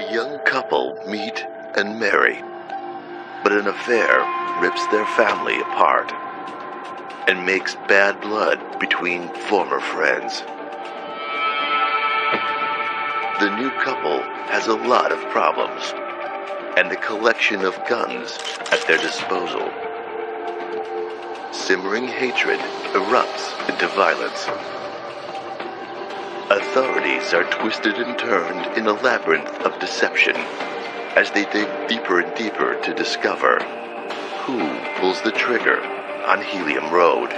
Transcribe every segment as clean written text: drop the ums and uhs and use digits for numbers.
A young couple meet and marry, but an affair rips their family apart and makes bad blood between former friends. The new couple has a lot of problems and a collection of guns at their disposal. Simmering hatred erupts into violence. Authorities are twisted and turned in a labyrinth of deception as they dig deeper and deeper to discover who pulls the trigger on Helium Road.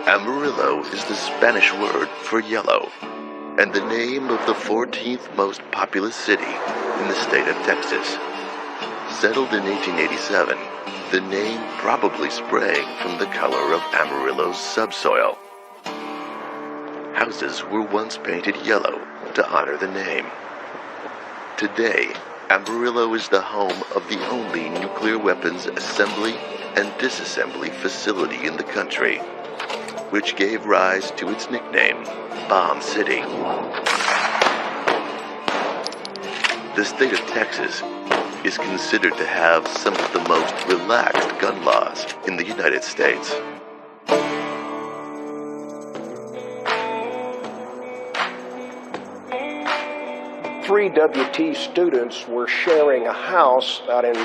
Amarillo is the Spanish word for yellow, and the name of the 14th most populous city in the state of Texas. Settled in 1887, the name probably sprang from the color of Amarillo's subsoil. Houses were once painted yellow to honor the name. Today, Amarillo is the home of the only nuclear weapons assembly and disassembly facility in the country, which gave rise to its nickname, Bomb City. The state of Texas is considered to have some of the most relaxed gun laws in the United States. Three WT students were sharing a house out in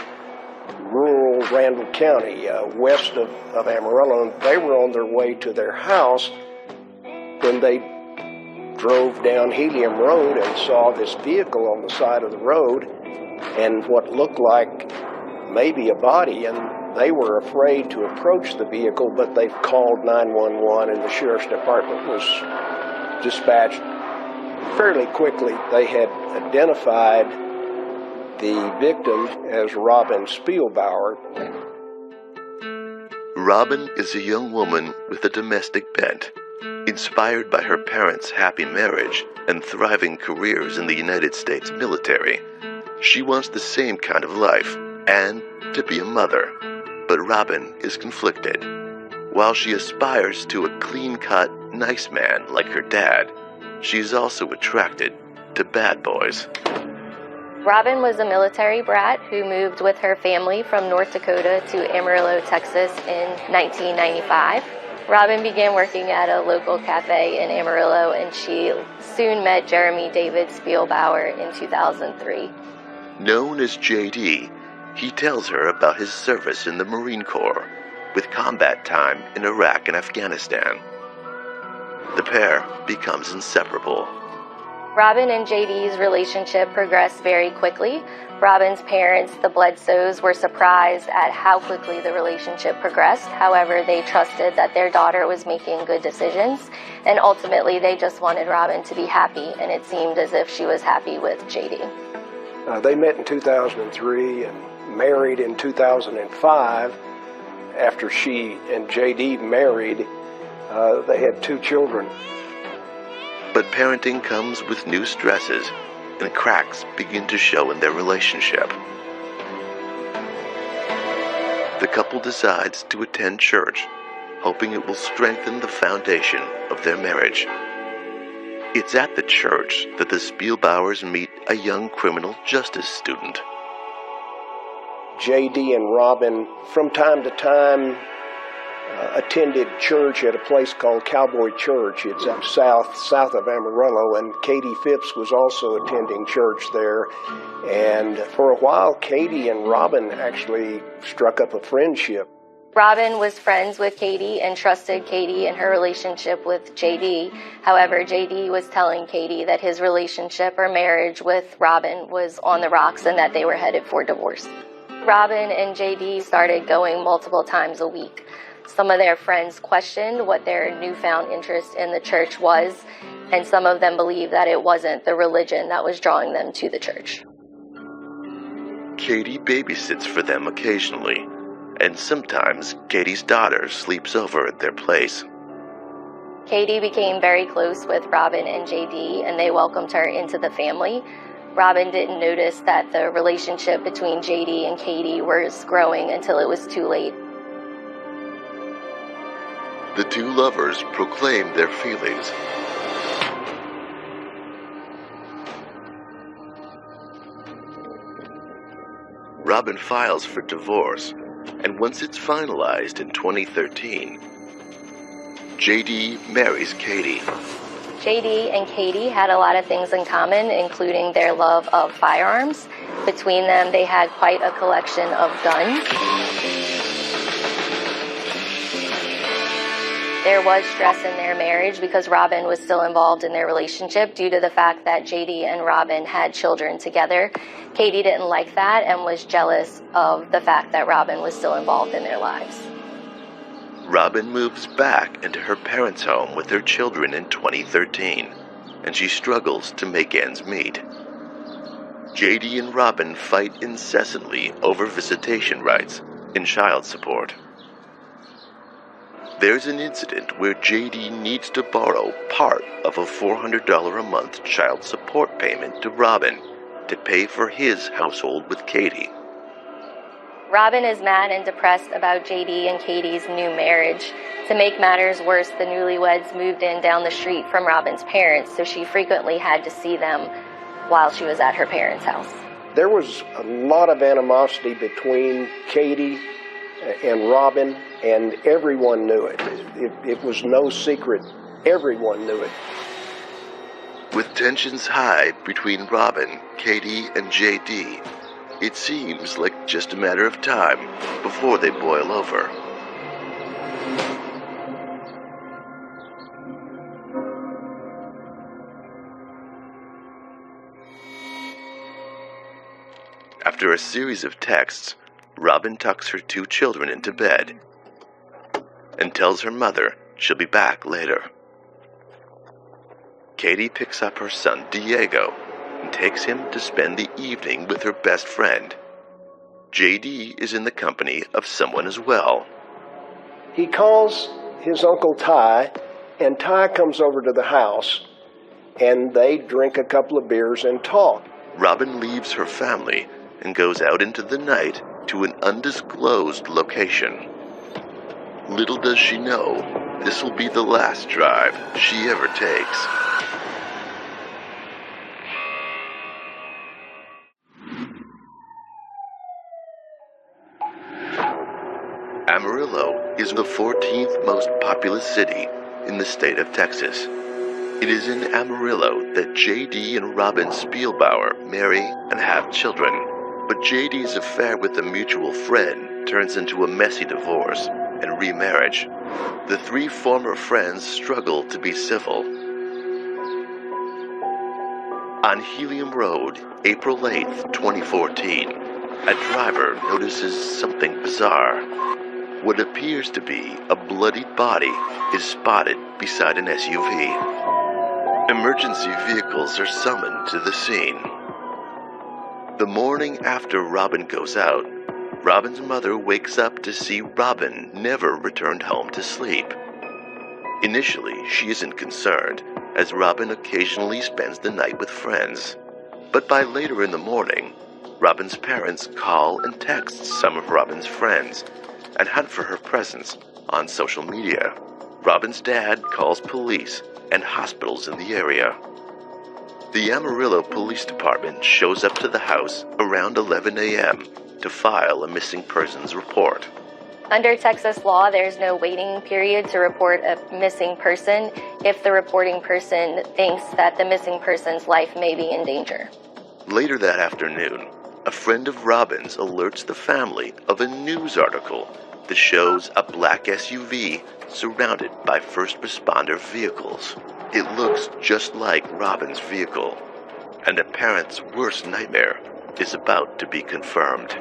rural Randall County, west of Amarillo, and they were on their way to their house when they drove down Helium Road and saw this vehicle on the side of the road and what looked like maybe a body, and they were afraid to approach the vehicle, but they called 911 and the sheriff's department was dispatched. Fairly quickly, they had identified the victim as Robin Spielbauer. Robin is a young woman with a domestic bent, inspired by her parents' happy marriage and thriving careers in the United States military. She wants the same kind of life and to be a mother, but Robin is conflicted. While she aspires to a clean-cut, nice man like her dad, she's also attracted to bad boys. Robin was a military brat who moved with her family from North Dakota to Amarillo, Texas in 1995. Robin began working at a local cafe in Amarillo, and she soon met Jeremy David Spielbauer in 2003. Known as JD, he tells her about his service in the Marine Corps, with combat time in Iraq and Afghanistan. The pair becomes inseparable. Robin and JD's relationship progressed very quickly. Robin's parents, the Bledsoes, were surprised at how quickly the relationship progressed. However, they trusted that their daughter was making good decisions, and ultimately they just wanted Robin to be happy, and it seemed as if she was happy with JD. They met in 2003 and married in 2005. After she and JD married, they had 2 children. But parenting comes with new stresses, and cracks begin to show in their relationship. The couple decides to attend church, hoping it will strengthen the foundation of their marriage. It's at the church that the Spielbauers meet a young criminal justice student. JD and Robin, from time to time, attended church at a place called Cowboy Church. It's up south of Amarillo, and Katie Phipps was also attending church there. And for a while, Katie and Robin actually struck up a friendship. Robin was friends with Katie and trusted Katie in her relationship with JD. However, JD was telling Katie that his relationship or marriage with Robin was on the rocks and that they were headed for divorce. Robin and JD started going multiple times a week. Some of their friends questioned what their newfound interest in the church was, and some of them believed that it wasn't the religion that was drawing them to the church. Katie babysits for them occasionally, and sometimes Katie's daughter sleeps over at their place. Katie became very close with Robin and JD, and they welcomed her into the family. Robin didn't notice that the relationship between JD and Katie was growing until it was too late. The two lovers proclaimed their feelings. Robin files for divorce, and once it's finalized in 2013, JD marries Katie. JD and Katie had a lot of things in common, including their love of firearms. Between them, they had quite a collection of guns. There was stress in their marriage because Robin was still involved in their relationship due to the fact that JD and Robin had children together. Katie didn't like that and was jealous of the fact that Robin was still involved in their lives. Robin moves back into her parents' home with her children in 2013, and she struggles to make ends meet. JD and Robin fight incessantly over visitation rights and child support. There's an incident where JD needs to borrow part of a $400 a month child support payment to Robin to pay for his household with Katie. Robin is mad and depressed about JD and Katie's new marriage. To make matters worse, the newlyweds moved in down the street from Robin's parents, so she frequently had to see them while she was at her parents' house. There was a lot of animosity between Katie and Robin, and everyone knew it. It was no secret. Everyone knew it. With tensions high between Robin, Katie, and JD, it seems like just a matter of time before they boil over. After a series of texts, Robin tucks her two children into bed and tells her mother she'll be back later. Katie picks up her son Diego and takes him to spend the evening with her best friend. JD is in the company of someone as well. He calls his Uncle Ty, and Ty comes over to the house, and they drink a couple of beers and talk. Robin leaves her family and goes out into the night to an undisclosed location. Little does she know, this will be the last drive she ever takes. Amarillo is the 14th most populous city in the state of Texas. It is in Amarillo that JD and Robin Spielbauer marry and have children. But JD's affair with a mutual friend turns into a messy divorce and remarriage. The three former friends struggle to be civil. On Helium Road, April 8th, 2014, a driver notices something bizarre. What appears to be a bloodied body is spotted beside an SUV. Emergency vehicles are summoned to the scene. The morning after Robin goes out, Robin's mother wakes up to see Robin never returned home to sleep. Initially, she isn't concerned, as Robin occasionally spends the night with friends. But by later in the morning, Robin's parents call and text some of Robin's friends and hunt for her presence on social media. Robin's dad calls police and hospitals in the area. The Amarillo Police Department shows up to the house around 11 a.m. to file a missing persons report. Under Texas law, there's no waiting period to report a missing person if the reporting person thinks that the missing person's life may be in danger. Later that afternoon, a friend of Robin's alerts the family of a news article that shows a black SUV surrounded by first responder vehicles. It looks just like Robin's vehicle, and a parent's worst nightmare is about to be confirmed.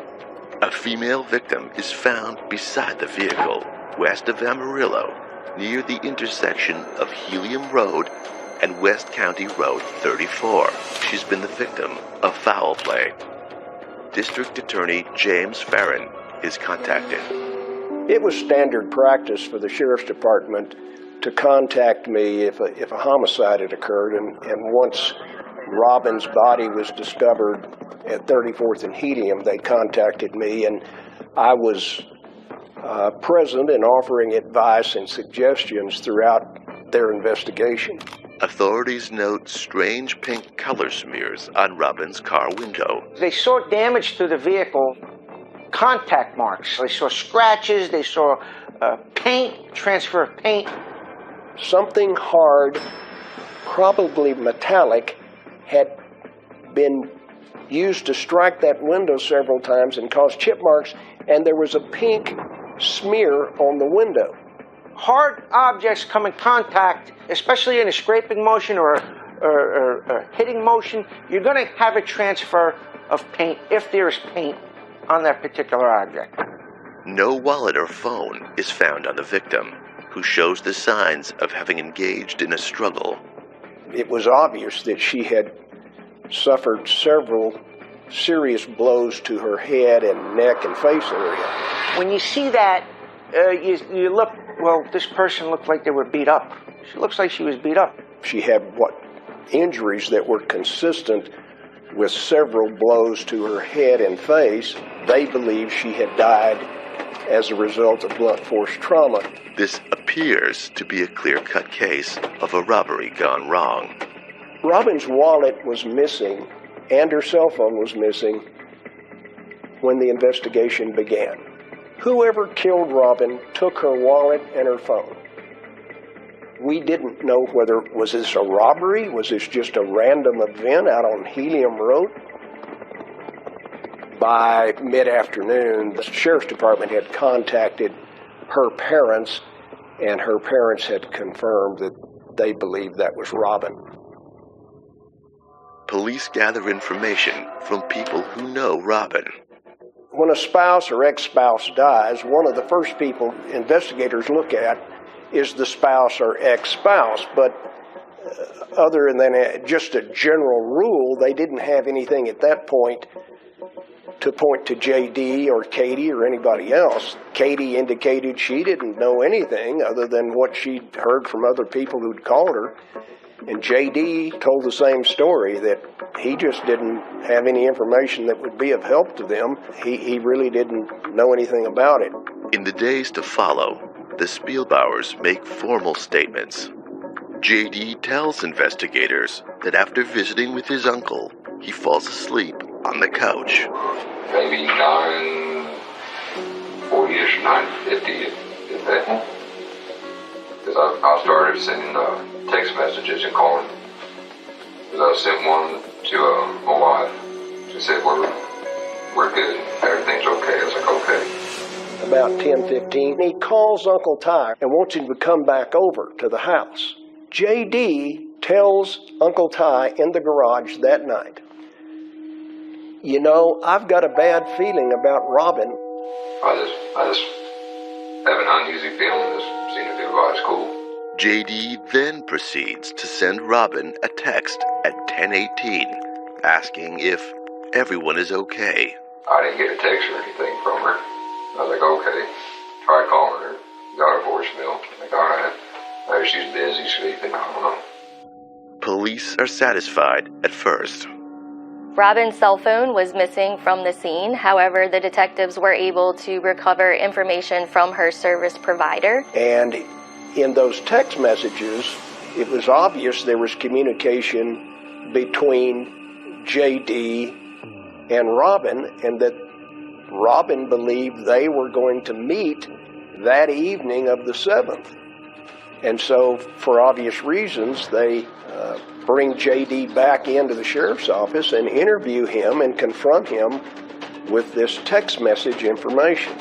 A female victim is found beside the vehicle, west of Amarillo, near the intersection of Helium Road and West County Road 34. She's been the victim of foul play. District Attorney James Farron is contacted. It was standard practice for the Sheriff's Department to contact me if a homicide had occurred, and once Robin's body was discovered at 34th and Helium, they contacted me, and I was present and offering advice and suggestions throughout their investigation. Authorities note strange pink color smears on Robin's car window. They saw damage to the vehicle, contact marks. They saw scratches, they saw paint, transfer of paint. Something hard, probably metallic, had been used to strike that window several times and cause chip marks, and there was a pink smear on the window. Hard objects come in contact, especially in a scraping motion or hitting motion, you're going to have a transfer of paint if there is paint on that particular object. No wallet or phone is found on the victim, who shows the signs of having engaged in a struggle. It was obvious that she had suffered several serious blows to her head and neck and face area. When you see that, you look, well, this person looked like they were beat up. She looks like she was beat up. She had injuries that were consistent with several blows to her head and face. They believe she had died as a result of blunt force trauma. This appears to be a clear-cut case of a robbery gone wrong. Robin's wallet was missing and her cell phone was missing when the investigation began. Whoever killed Robin took her wallet and her phone. We didn't know whether, was this a robbery? Was this just a random event out on Helium Road? By mid-afternoon, the sheriff's department had contacted her parents, and her parents had confirmed that they believed that was Robin. Police gather information from people who know Robin. When a spouse or ex-spouse dies, one of the first people investigators look at is the spouse or ex-spouse, but other than just a general rule, they didn't have anything at that point to point to J.D. or Katie or anybody else. Katie indicated she didn't know anything other than what she'd heard from other people who'd called her. And J.D. told the same story, that he just didn't have any information that would be of help to them. He really didn't know anything about it. In the days to follow, the Spielbauers make formal statements. J.D. tells investigators that after visiting with his uncle, he falls asleep on the couch. Maybe 9:40-ish, 9:50 at that. Because I started sending text messages and calling. Because I sent one to my wife. She said, we're good, everything's okay. I was like, okay. About 10:15, he calls Uncle Ty and wants him to come back over to the house. J.D. tells Uncle Ty in the garage that night, you know, I've got a bad feeling about Robin. I just have an uneasy feeling this seemed to be advised cool. J.D. then proceeds to send Robin a text at 10:18, asking if everyone is okay. I didn't get a text or anything from her. I was like, okay. Tried calling her. Got a voicemail. Like, all right. Maybe she's busy sleeping. I don't know. Police are satisfied at first. Robin's cell phone was missing from the scene. However, the detectives were able to recover information from her service provider. And in those text messages, it was obvious there was communication between J.D. and Robin, and that Robin believed they were going to meet that evening of the 7th. And so, for obvious reasons, they bring J.D. back into the sheriff's office and interview him and confront him with this text message information.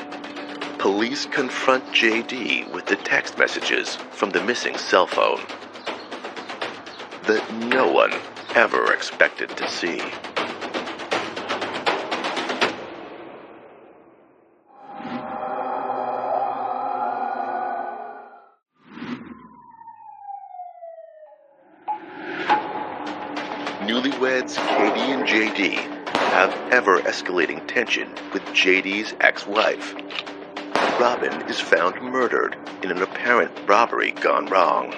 Police confront J.D. with the text messages from the missing cell phone that no one ever expected to see. Newlyweds Katie and J.D. have ever-escalating tension with J.D.'s ex-wife. Robin is found murdered in an apparent robbery gone wrong.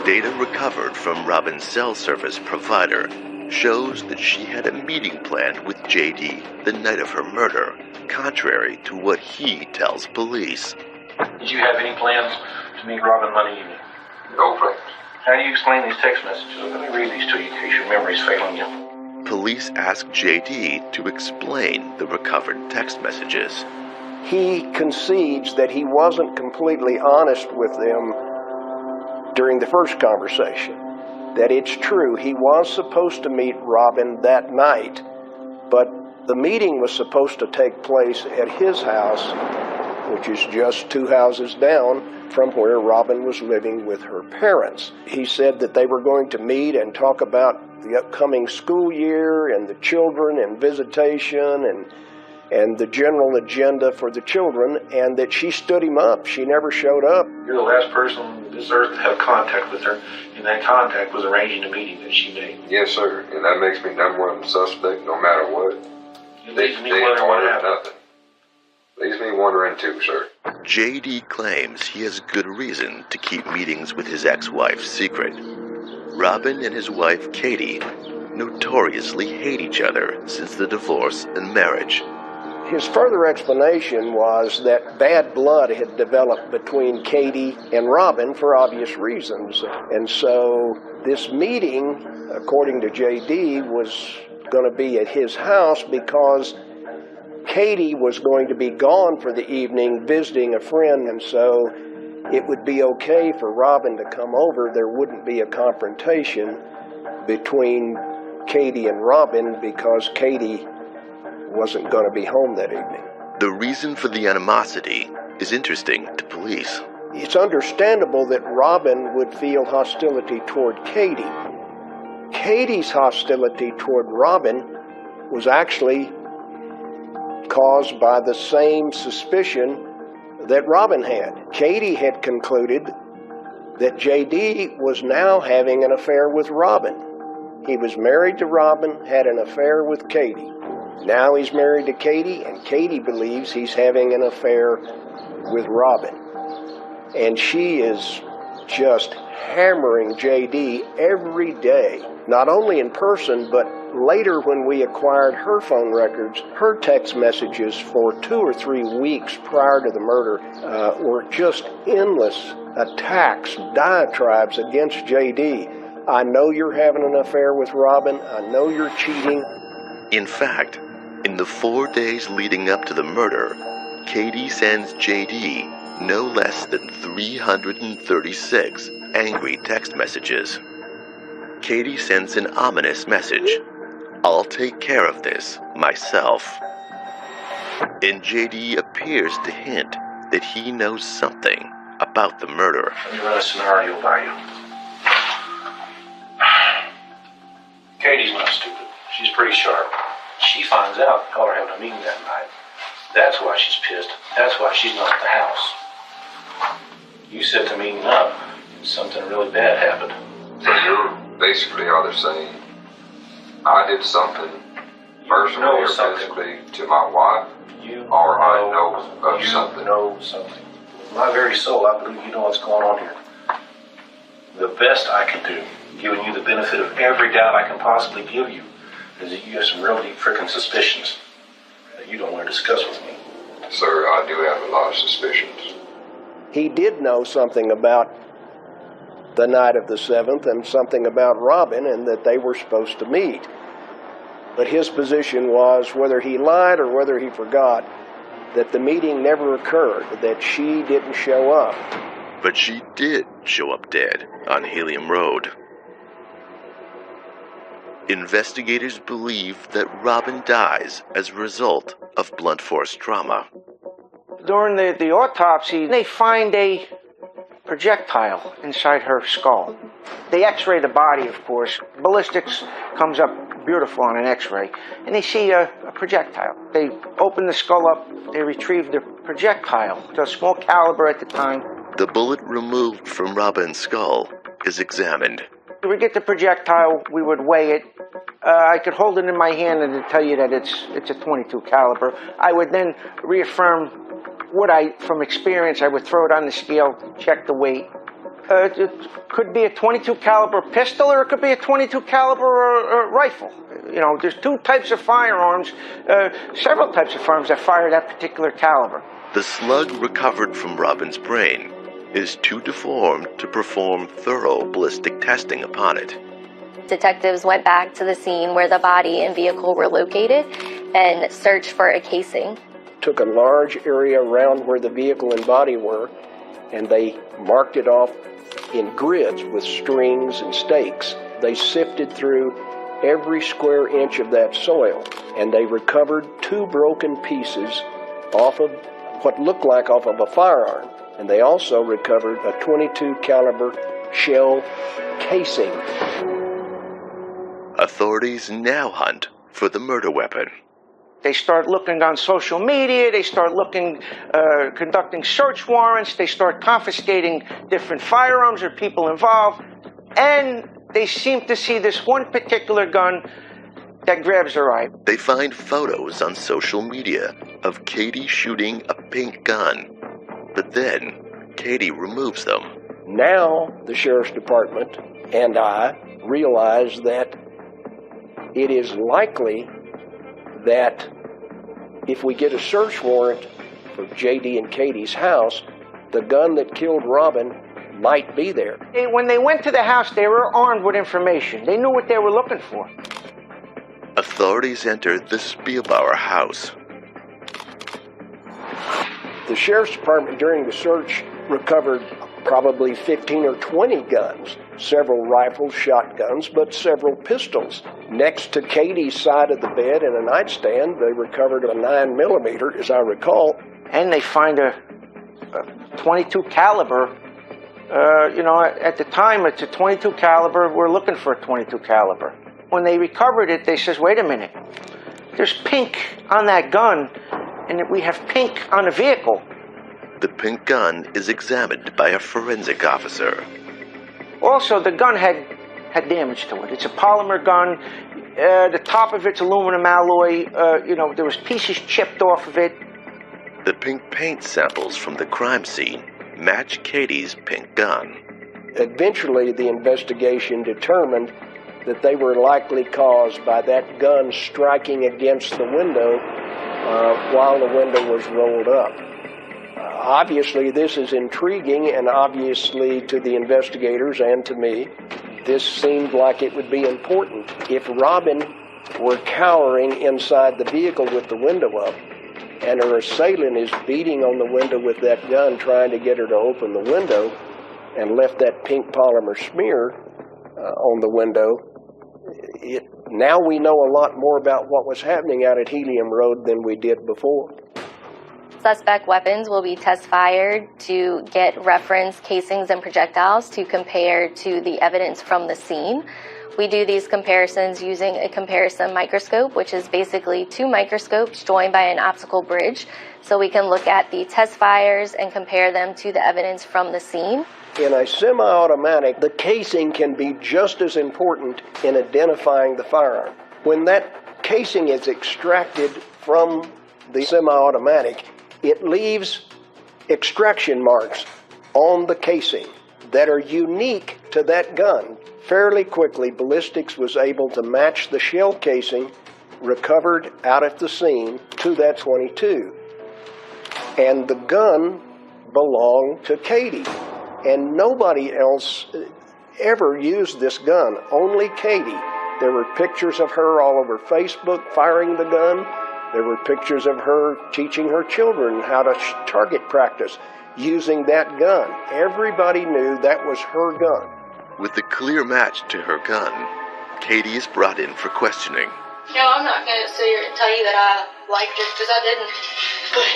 Data recovered from Robin's cell service provider shows that she had a meeting planned with J.D. the night of her murder, contrary to what he tells police. Did you have any plans to meet Robin Monday evening? No plans. How do you explain these text messages? Let me read these to you in case your memory's failing you. Police ask J.D. to explain the recovered text messages. He concedes that he wasn't completely honest with them during the first conversation. That it's true, he was supposed to meet Robin that night, but the meeting was supposed to take place at his house, which is just 2 houses down from where Robin was living with her parents. He said that they were going to meet and talk about the upcoming school year and the children and visitation and the general agenda for the children, and that she stood him up. She never showed up. You're the last person on this earth to have contact with her, and that contact was arranging a meeting that she made. Yes, sir. And that makes me number one suspect no matter what. It leaves me wondering what happened. Nothing. Leaves me wondering too, sir. J.D. claims he has good reason to keep meetings with his ex-wife secret. Robin and his wife, Katie, notoriously hate each other since the divorce and marriage. His further explanation was that bad blood had developed between Katie and Robin for obvious reasons. And so this meeting, according to J.D., was going to be at his house because Katie was going to be gone for the evening visiting a friend, and so it would be okay for Robin to come over. There wouldn't be a confrontation between Katie and Robin because Katie wasn't going to be home that evening. The reason for the animosity is interesting to police. It's understandable that Robin would feel hostility toward Katie. Katie's hostility toward Robin was actually caused by the same suspicion that Robin had. Katie had concluded that J.D. was now having an affair with Robin. He was married to Robin, had an affair with Katie. Now he's married to Katie, and Katie believes he's having an affair with Robin. And she is just hammering J.D. every day, not only in person, but later when we acquired her phone records, her text messages for 2 or 3 weeks prior to the murder were just endless attacks, diatribes against J.D. I know you're having an affair with Robin. I know you're cheating. In fact, in the 4 days leading up to the murder, Katie sends J.D. no less than 336 angry text messages. Katie sends an ominous message. I'll take care of this myself. And J.D. appears to hint that he knows something about the murder. Let me run a scenario by you. Katie's not stupid. She's pretty sharp. She finds out y'all are having a meeting that night. That's why she's pissed. That's why she's not at the house. You set the meeting up, and something really bad happened. So you're basically either saying I did something personally or physically to my wife, or I know of something. You know something. With my very soul, I believe you know what's going on here. The best I can do, giving you the benefit of every doubt I can possibly give you, is that you have some real deep frickin' suspicions that you don't want to discuss with me. Sir, I do have a lot of suspicions. He did know something about the night of the 7th and something about Robin and that they were supposed to meet. But his position was, whether he lied or whether he forgot, that the meeting never occurred, that she didn't show up. But she did show up dead on Helium Road. Investigators believe that Robin dies as a result of blunt force trauma. During the autopsy, they find a projectile inside her skull. They x-ray the body, of course. Ballistics comes up beautiful on an x-ray, and they see a projectile. They open the skull up, they retrieve the projectile. It's a small caliber at the time. The bullet removed from Robin's skull is examined. We get the projectile, we would weigh it. I could hold it in my hand and tell you that it's a .22 caliber. I would then reaffirm from experience, I would throw it on the scale, check the weight, It could be a .22 caliber pistol, or it could be a .22 caliber rifle. You know, there's two types of firearms, several types of firearms that fire that particular caliber. The slug recovered from Robin's brain is too deformed to perform thorough ballistic testing upon it. Detectives went back to the scene where the body and vehicle were located and searched for a casing. Took a large area around where the vehicle and body were, and they marked it off in grids with strings and stakes. They sifted through every square inch of that soil, and they recovered 2 broken pieces off of what looked like off of a firearm. And they also recovered a .22 caliber shell casing. Authorities now hunt for the murder weapon. They start looking on social media, they start looking, conducting search warrants, they start confiscating different firearms or people involved, and they seem to see this one particular gun that grabs their eye. They find photos on social media of Katie shooting a pink gun, but then Katie removes them. Now the Sheriff's Department and I realize that it is likely that if we get a search warrant for J.D. and Katie's house, the gun that killed Robin might be there. When they went to the house, they were armed with information. They knew what they were looking for. Authorities entered the Spielbauer house. The Sheriff's Department during the search recovered probably 15 or 20 guns, several rifles, shotguns, but several pistols. Next to Katie's side of the bed in a nightstand, they recovered a 9mm, as I recall. And they find a .22 caliber. You know, at the time, it's a .22 caliber. We're looking for a .22 caliber. When they recovered it, they says, wait a minute. There's pink on that gun, and we have pink on the vehicle. The pink gun is examined by a forensic officer. Also, the gun had damage to it. It's a polymer gun. The top of it's aluminum alloy. You know, there was pieces chipped off of it. The pink paint samples from the crime scene match Katie's pink gun. Eventually, the investigation determined that they were likely caused by that gun striking against the window while the window was rolled up. Obviously, this is intriguing, and obviously to the investigators and to me, this seemed like it would be important. If Robin were cowering inside the vehicle with the window up, and her assailant is beating on the window with that gun, trying to get her to open the window, and left that pink polymer smear on the window, now we know a lot more about what was happening out at Helium Road than we did before. Suspect weapons will be test fired to get reference casings and projectiles to compare to the evidence from the scene. We do these comparisons using a comparison microscope, which is basically 2 microscopes joined by an optical bridge, so we can look at the test fires and compare them to the evidence from the scene. In a semi-automatic, the casing can be just as important in identifying the firearm. When that casing is extracted from the semi-automatic, it leaves extraction marks on the casing that are unique to that gun. Fairly quickly, ballistics was able to match the shell casing recovered out at the scene to that .22. And the gun belonged to Katie. And nobody else ever used this gun, only Katie. There were pictures of her all over Facebook firing the gun. There were pictures of her teaching her children how to target practice using that gun. Everybody knew that was her gun. With the clear match to her gun, Katie is brought in for questioning. No, I'm not going to sit here and tell you that I liked her, because I didn't. But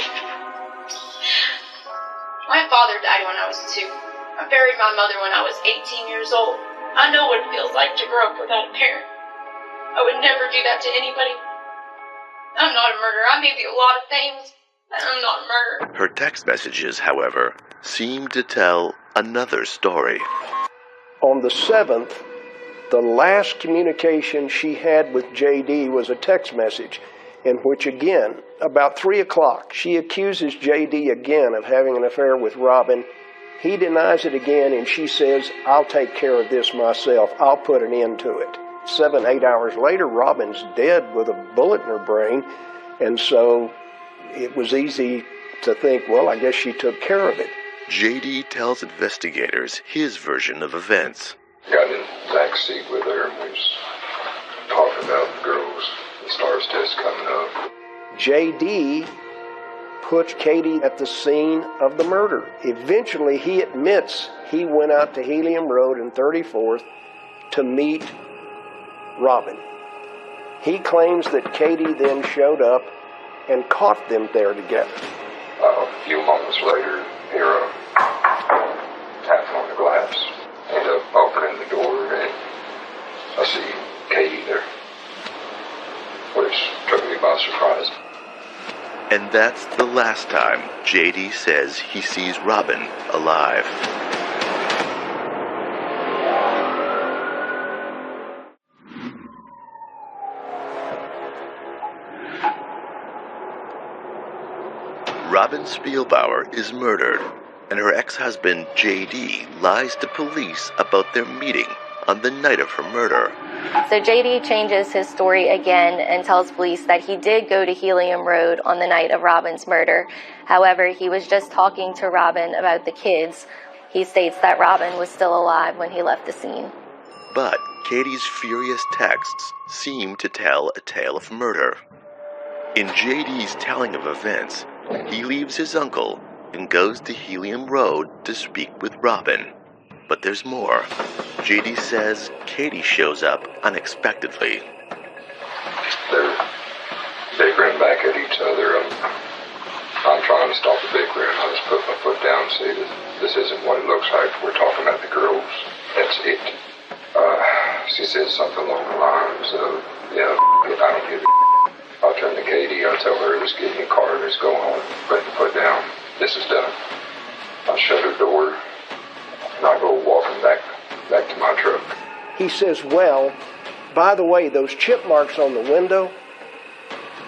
my father died when I was 2. I buried my mother when I was 18 years old. I know what it feels like to grow up without a parent. I would never do that to anybody. I'm not a murderer. I may be a lot of things, but I'm not a murderer. Her text messages, however, seem to tell another story. On the 7th, the last communication she had with J.D. was a text message in which, again, about 3 o'clock, she accuses J.D. again of having an affair with Robin He denies it again, and she says, I'll take care of this myself. I'll put an end to it. 7, 8 hours later, Robin's dead with a bullet in her brain, and so it was easy to think, well, I guess she took care of it. J.D. tells investigators his version of events. Got in the back seat with her and we was talking about the girls. The STARS test coming up. J.D. puts Katie at the scene of the murder. Eventually, he admits he went out to Helium Road and 34th to meet Robin. He claims that Katie then showed up and caught them there together. A few moments later, hear a tapping on the glass. End up opening the door and I see Katie there, which took me by surprise. And that's the last time J.D. says he sees Robin alive. Robin Spielbauer is murdered, and her ex-husband J.D. lies to police about their meeting on the night of her murder. So J.D. changes his story again and tells police that he did go to Helium Road on the night of Robin's murder. However, he was just talking to Robin about the kids. He states that Robin was still alive when he left the scene. But Katie's furious texts seem to tell a tale of murder. In J.D.'s telling of events, he leaves his uncle and goes to Helium Road to speak with Robin. But there's more. J.D. says Katie shows up unexpectedly. They're bickering back at each other. I'm trying to stop the bickering. I just put my foot down and say that this isn't what it looks like. We're talking about the girls. That's it. She says something along the lines of, yeah, I don't give a I'll turn to Katie. I'll tell her, just get in the car and just go home. Put the foot down. This is done. I'll shut her door and I'll go walking back to my truck. He says, well, by the way, those chip marks on the window,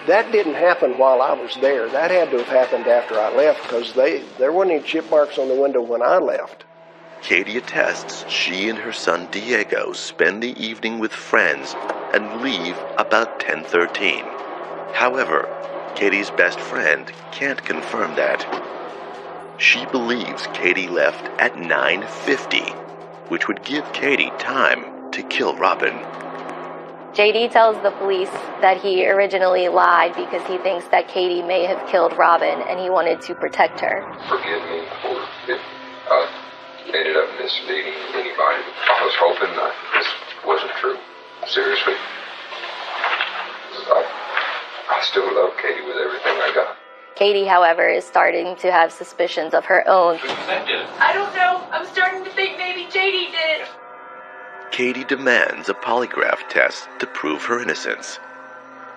that didn't happen while I was there. That had to have happened after I left because there weren't any chip marks on the window when I left. Katie attests she and her son Diego spend the evening with friends and leave about 10:13. However, Katie's best friend can't confirm that. She believes Katie left at 9:50, which would give Katie time to kill Robin. J.D. tells the police that he originally lied because he thinks that Katie may have killed Robin and he wanted to protect her. Forgive me for if I ended up misleading anybody. I was hoping that this wasn't true. Seriously. I still love Katie with everything I got. Katie, however, is starting to have suspicions of her own. I don't know. I'm starting to think maybe J.D. did it. Katie demands a polygraph test to prove her innocence.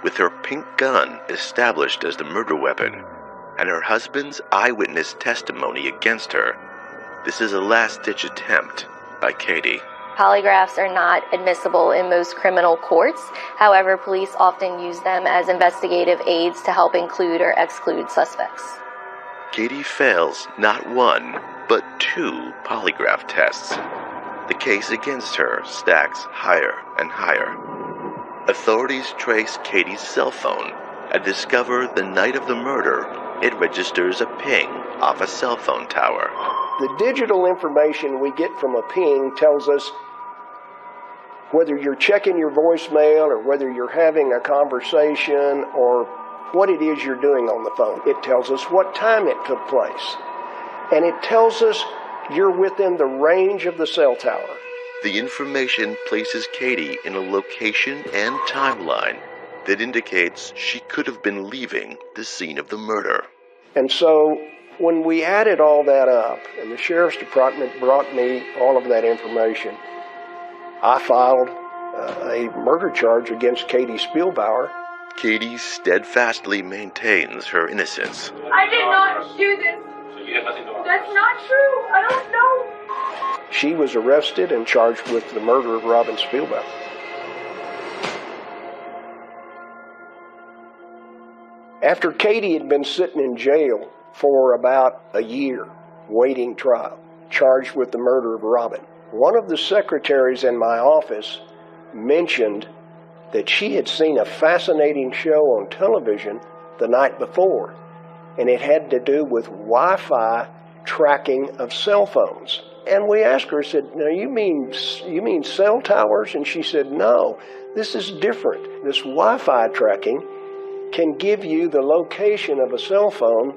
With her pink gun established as the murder weapon, and her husband's eyewitness testimony against her, this is a last-ditch attempt by Katie. Polygraphs are not admissible in most criminal courts. However, police often use them as investigative aids to help include or exclude suspects. Katie fails not one, but 2 polygraph tests. The case against her stacks higher and higher. Authorities trace Katie's cell phone and discover the night of the murder, it registers a ping off a cell phone tower. The digital information we get from a ping tells us whether you're checking your voicemail or whether you're having a conversation or what it is you're doing on the phone. It tells us what time it took place. And it tells us you're within the range of the cell tower. The information places Katie in a location and timeline that indicates she could have been leaving the scene of the murder. And so when we added all that up, and the sheriff's department brought me all of that information, I filed a murder charge against Katie Spielbauer. Katie steadfastly maintains her innocence. I did not do this. So you have nothing to That's not true. I don't know. She was arrested and charged with the murder of Robin Spielbauer. After Katie had been sitting in jail for about a year, waiting trial, charged with the murder of Robin. One of the secretaries in my office mentioned that she had seen a fascinating show on television the night before, and it had to do with Wi-Fi tracking of cell phones. And we asked her, said, "Now you mean cell towers?" And she said, "No, this is different. This Wi-Fi tracking can give you the location of a cell phone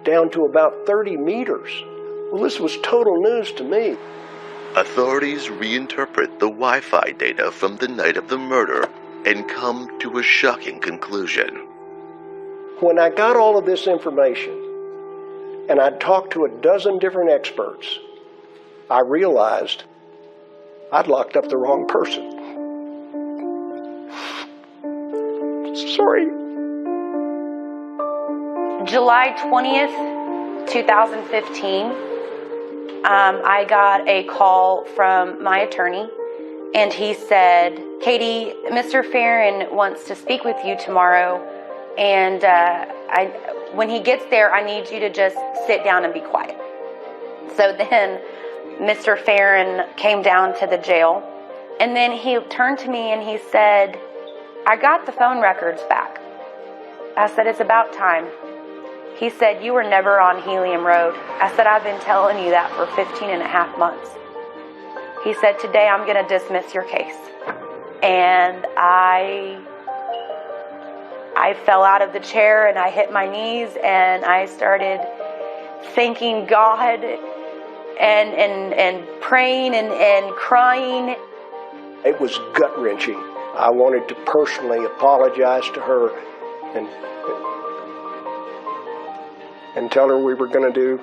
down to about 30 meters. Well, this was total news to me. Authorities reinterpret the Wi-Fi data from the night of the murder and come to a shocking conclusion. When I got all of this information, and I'd talked to a dozen different experts, I realized I'd locked up the wrong person. Sorry. July 20th, 2015, I got a call from my attorney, and he said, "Katie, Mr. Farron wants to speak with you tomorrow, and when he gets there, I need you to just sit down and be quiet." So then Mr. Farron came down to the jail, and then he turned to me and he said, "I got the phone records back." I said, "It's about time." He said, "You were never on Helium Road." I said, "I've been telling you that for 15 and a half months. He said, "Today I'm going to dismiss your case." And I fell out of the chair and I hit my knees and I started thanking God and praying and crying. It was gut-wrenching. I wanted to personally apologize to her and tell her we were going to do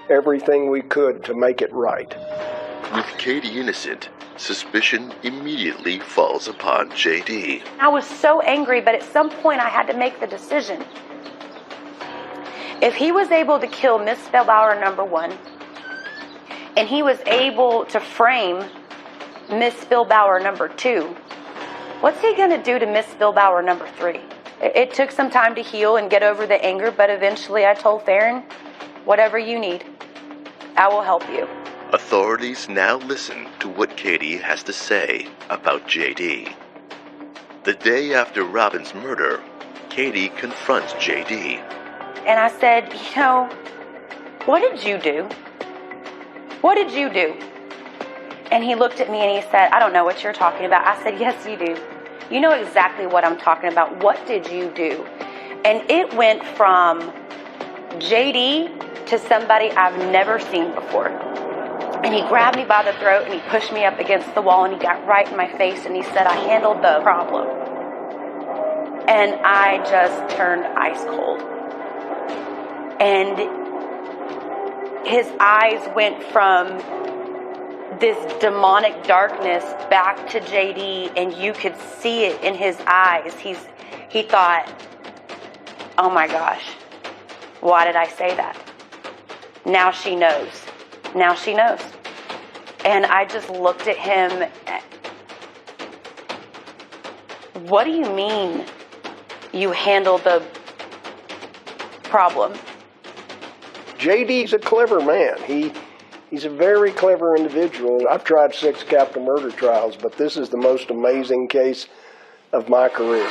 everything we could to make it right. With Katie innocent, suspicion immediately falls upon JD. I was so angry, but at some point I had to make the decision. If he was able to kill Miss Spielbauer #1, and he was able to frame Miss Spielbauer #2, what's he going to do to Miss Spielbauer #3? It took some time to heal and get over the anger, but eventually I told Farron, "Whatever you need, I will help you." Authorities now listen to what Katie has to say about JD. The day after Robin's murder, Katie confronts JD. And I said, "What did you do? What did you do?" And he looked at me and he said, "I don't know what you're talking about." I said, "Yes, you do. You know exactly what I'm talking about. What did you do?" And it went from JD to somebody I've never seen before. And he grabbed me by the throat and he pushed me up against the wall and he got right in my face and he said, "I handled the problem." And I just turned ice cold. And his eyes went from this demonic darkness back to JD, and you could see it in his eyes. He thought, "Oh my gosh, why did I say that? Now she knows. Now she knows." And I just looked at him. "What do you mean you handled the problem?" JD's a clever man. He's a very clever individual. I've tried 6 capital murder trials, but this is the most amazing case of my career.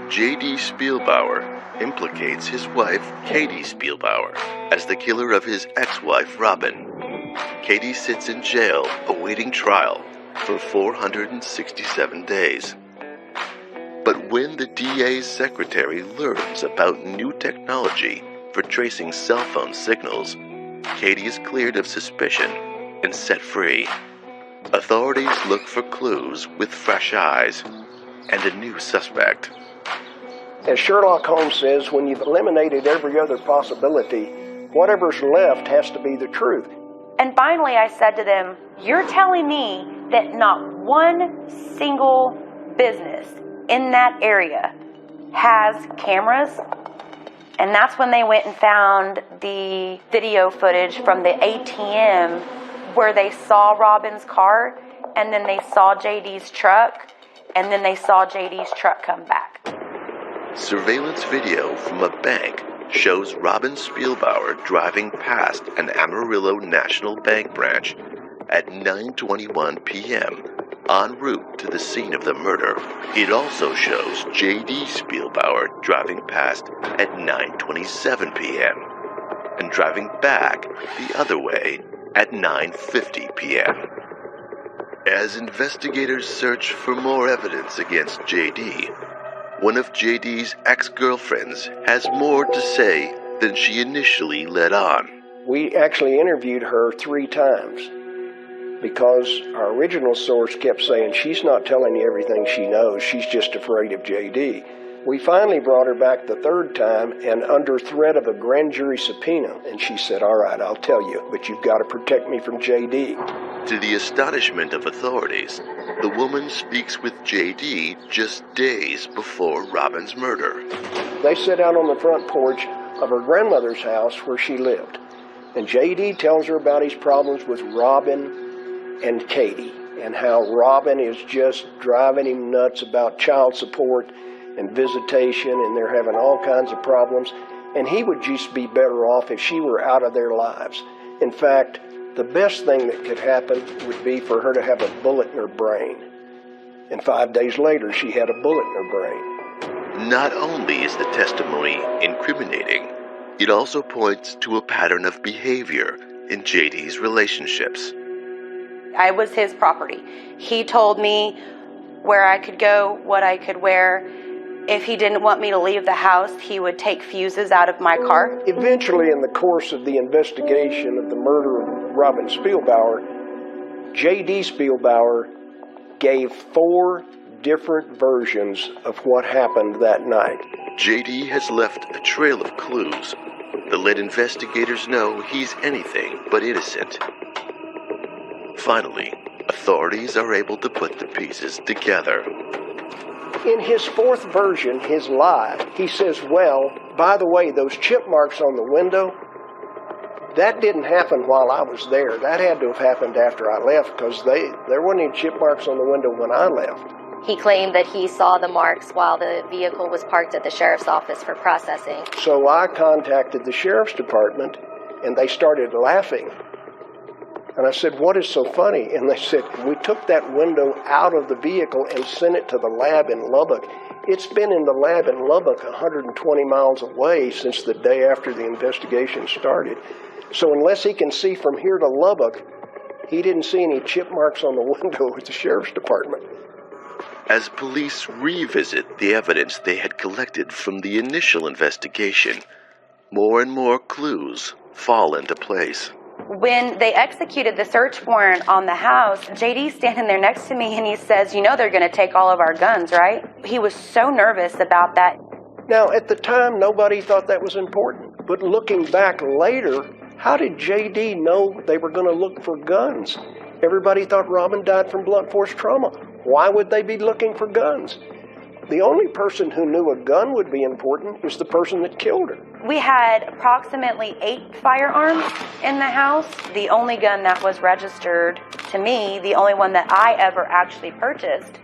JD Spielbauer implicates his wife, Katie Spielbauer, as the killer of his ex-wife, Robin. Katie sits in jail awaiting trial for 467 days. But when the DA's secretary learns about new technology for tracing cell phone signals, Katie is cleared of suspicion and set free. Authorities look for clues with fresh eyes and a new suspect. As Sherlock Holmes says, when you've eliminated every other possibility, whatever's left has to be the truth. And finally I said to them, "You're telling me that not one single business in that area has cameras?" And that's when they went and found the video footage from the ATM where they saw Robin's car. and then they saw JD's truck, and then they saw JD's truck come back. Surveillance video from a bank shows Robin Spielbauer driving past an Amarillo National Bank branch at 9:21 p.m. en route to the scene of the murder. It also shows J.D. Spielbauer driving past at 9:27 p.m. and driving back the other way at 9:50 p.m. As investigators search for more evidence against J.D., one of J.D.'s ex-girlfriends has more to say than she initially let on. We actually interviewed her 3 times because our original source kept saying she's not telling you everything she knows, she's just afraid of J.D. We finally brought her back the 3rd time and under threat of a grand jury subpoena, and she said, all right, I'll tell you, but you've got to protect me from J.D. To the astonishment of authorities, the woman speaks with J.D. just days before Robin's murder. They sit out on the front porch of her grandmother's house where she lived, and J.D. tells her about his problems with Robin and Katie, and how Robin is just driving him nuts about child support and visitation, and they're having all kinds of problems, and he would just be better off if she were out of their lives. In fact, the best thing that could happen would be for her to have a bullet in her brain. And 5 days later, she had a bullet in her brain. Not only is the testimony incriminating, it also points to a pattern of behavior in J.D.'s relationships. I was his property. He told me where I could go, what I could wear. If he didn't want me to leave the house, he would take fuses out of my car. Eventually, in the course of the investigation of the murder of Robin Spielbauer, J.D. Spielbauer gave 4 different versions of what happened that night. J.D. has left a trail of clues that let investigators know he's anything but innocent. Finally, authorities are able to put the pieces together. In his 4th version, his lie, he says, well, by the way, those chip marks on the window, that didn't happen while I was there. That had to have happened after I left because there weren't any chip marks on the window when I left. He claimed that he saw the marks while the vehicle was parked at the sheriff's office for processing. So I contacted the sheriff's department, and they started laughing. And I said, what is so funny? And they said, we took that window out of the vehicle and sent it to the lab in Lubbock. It's been in the lab in Lubbock 120 miles away since the day after the investigation started. So unless he can see from here to Lubbock, he didn't see any chip marks on the window at the sheriff's department. As police revisit the evidence they had collected from the initial investigation, more and more clues fall into place. When they executed the search warrant on the house, JD's standing there next to me and he says, you know they're going to take all of our guns, right? He was so nervous about that. Now, at the time, nobody thought that was important. But looking back later, how did JD know they were going to look for guns? Everybody thought Robin died from blunt force trauma. Why would they be looking for guns? The only person who knew a gun would be important was the person that killed her. We had approximately 8 firearms in the house. The only gun that was registered to me, the only one that I ever actually purchased,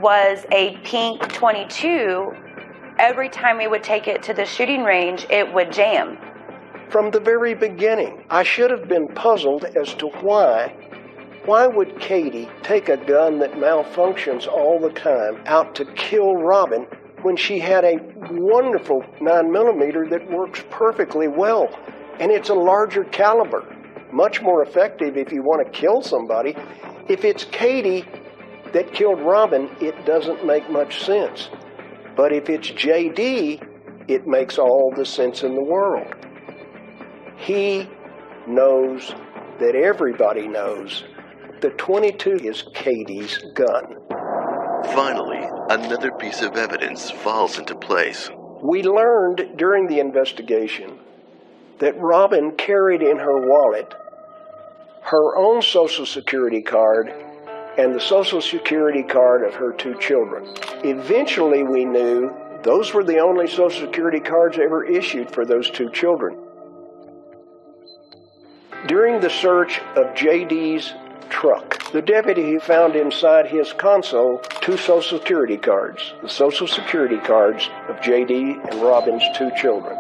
was a pink .22. Every time we would take it to the shooting range, it would jam. From the very beginning, I should have been puzzled as to why would Katie take a gun that malfunctions all the time out to kill Robin when she had a wonderful 9mm that works perfectly well? And it's a larger caliber, much more effective if you want to kill somebody. If it's Katie that killed Robin, it doesn't make much sense. But if it's JD, it makes all the sense in the world. He knows that everybody knows the .22 is Katie's gun. Finally, another piece of evidence falls into place. We learned during the investigation that Robin carried in her wallet her own Social Security card and the Social Security card of her 2 children. Eventually, we knew those were the only Social Security cards ever issued for those 2 children. During the search of JD's truck. The deputy found inside his console 2 Social Security cards, the Social Security cards of J.D. and Robin's 2 children.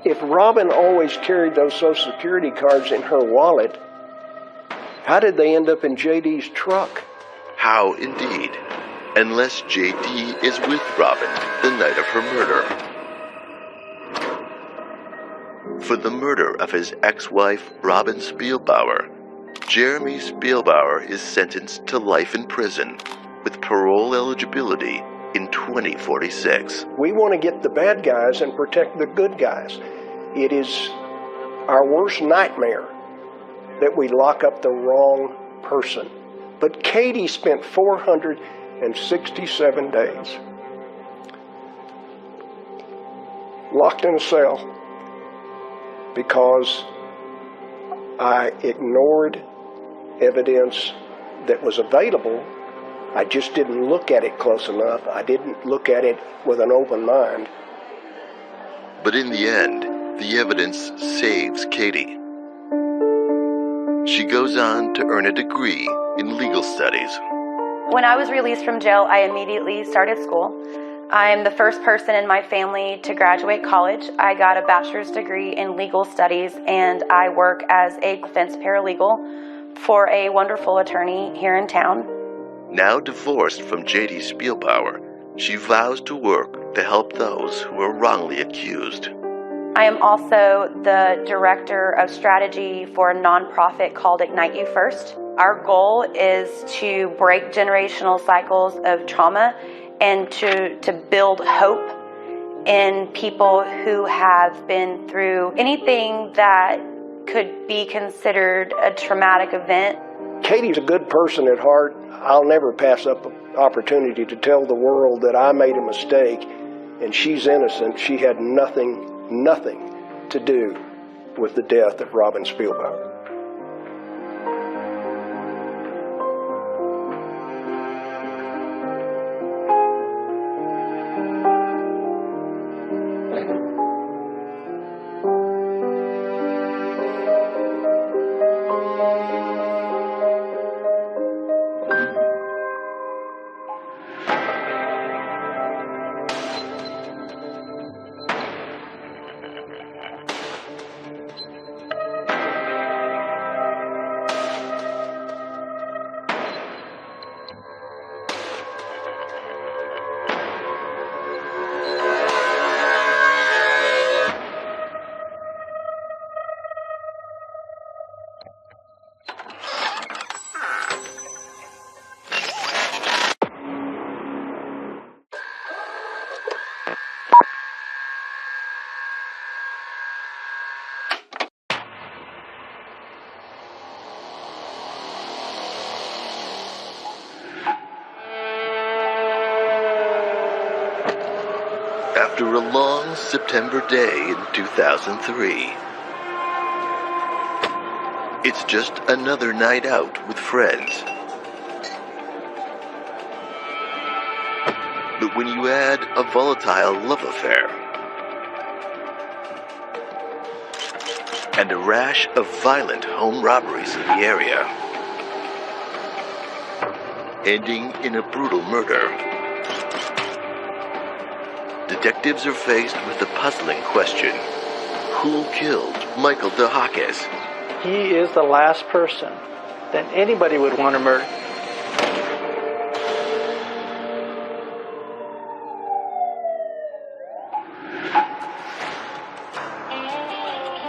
If Robin always carried those Social Security cards in her wallet, how did they end up in J.D.'s truck? How indeed, unless J.D. is with Robin the night of her murder. For the murder of his ex-wife, Robin Spielbauer, Jeremy Spielbauer is sentenced to life in prison with parole eligibility in 2046. We want to get the bad guys and protect the good guys. It is our worst nightmare that we lock up the wrong person. But Katie spent 467 days locked in a cell because I ignored evidence that was available. I just didn't look at it close enough. I didn't look at it with an open mind. But in the end, the evidence saves Katie. She goes on to earn a degree in legal studies. When I was released from jail, I immediately started school. I'm the first person in my family to graduate college. I got a bachelor's degree in legal studies, and I work as a defense paralegal for a wonderful attorney here in town. Now divorced from J.D. Spielbauer, she vows to work to help those who are wrongly accused. I am also the director of strategy for a nonprofit called Ignite You First. Our goal is to break generational cycles of trauma and to build hope in people who have been through anything that could be considered a traumatic event. Katie's a good person at heart. I'll never pass up an opportunity to tell the world that I made a mistake and she's innocent. She had nothing to do with the death of Robin Spielbauer. After a long September day in 2003, it's just another night out with friends. But when you add a volatile love affair and a rash of violent home robberies in the area, ending in a brutal murder, detectives are faced with the puzzling question: who killed Michael 𝐄𝐏𝐻𝐒? He is the last person that anybody would want to murder.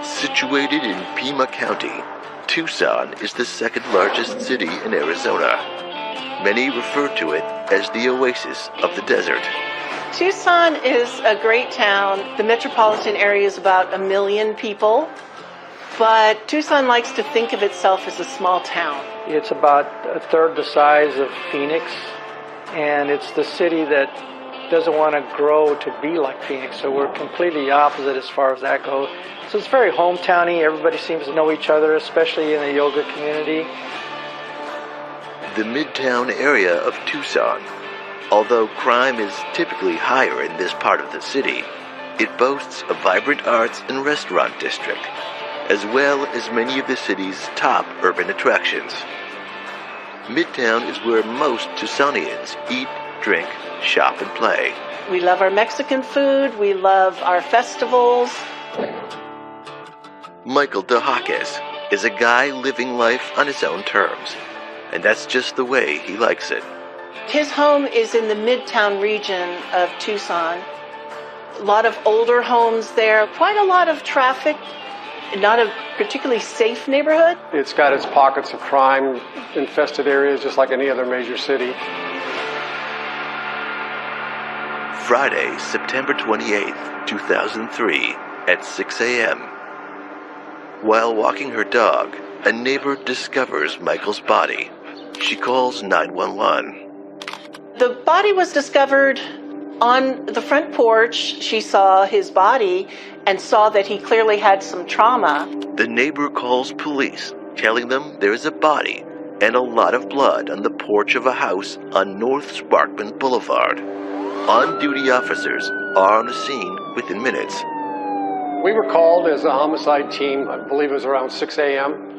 Situated in Pima County, Tucson is the second largest city in Arizona. Many refer to it as the oasis of the desert. Tucson is a great town. The metropolitan area is about 1 million people, but Tucson likes to think of itself as a small town. It's about a third the size of Phoenix, and it's the city that doesn't want to grow to be like Phoenix, so we're completely opposite as far as that goes. So it's very hometowny. Everybody seems to know each other, especially in the yoga community. The midtown area of Tucson. Although crime is typically higher in this part of the city, it boasts a vibrant arts and restaurant district, as well as many of the city's top urban attractions. Midtown is where most Tucsonians eat, drink, shop, and play. We love our Mexican food. We love our festivals. Michael 𝐄𝐏𝐻𝐒 is a guy living life on his own terms, and that's just the way he likes it. His home is in the Midtown region of Tucson. A lot of older homes there, quite a lot of traffic, not a particularly safe neighborhood. It's got its pockets of crime-infested areas just like any other major city. Friday, September 28th, 2003, at 6 a.m. While walking her dog, a neighbor discovers Michael's body. She calls 911. The body was discovered on the front porch. She saw his body and saw that he clearly had some trauma. The neighbor calls police, telling them there is a body and a lot of blood on the porch of a house on North Sparkman Boulevard. On-duty officers are on the scene within minutes. We were called as a homicide team, I believe it was around 6 a.m.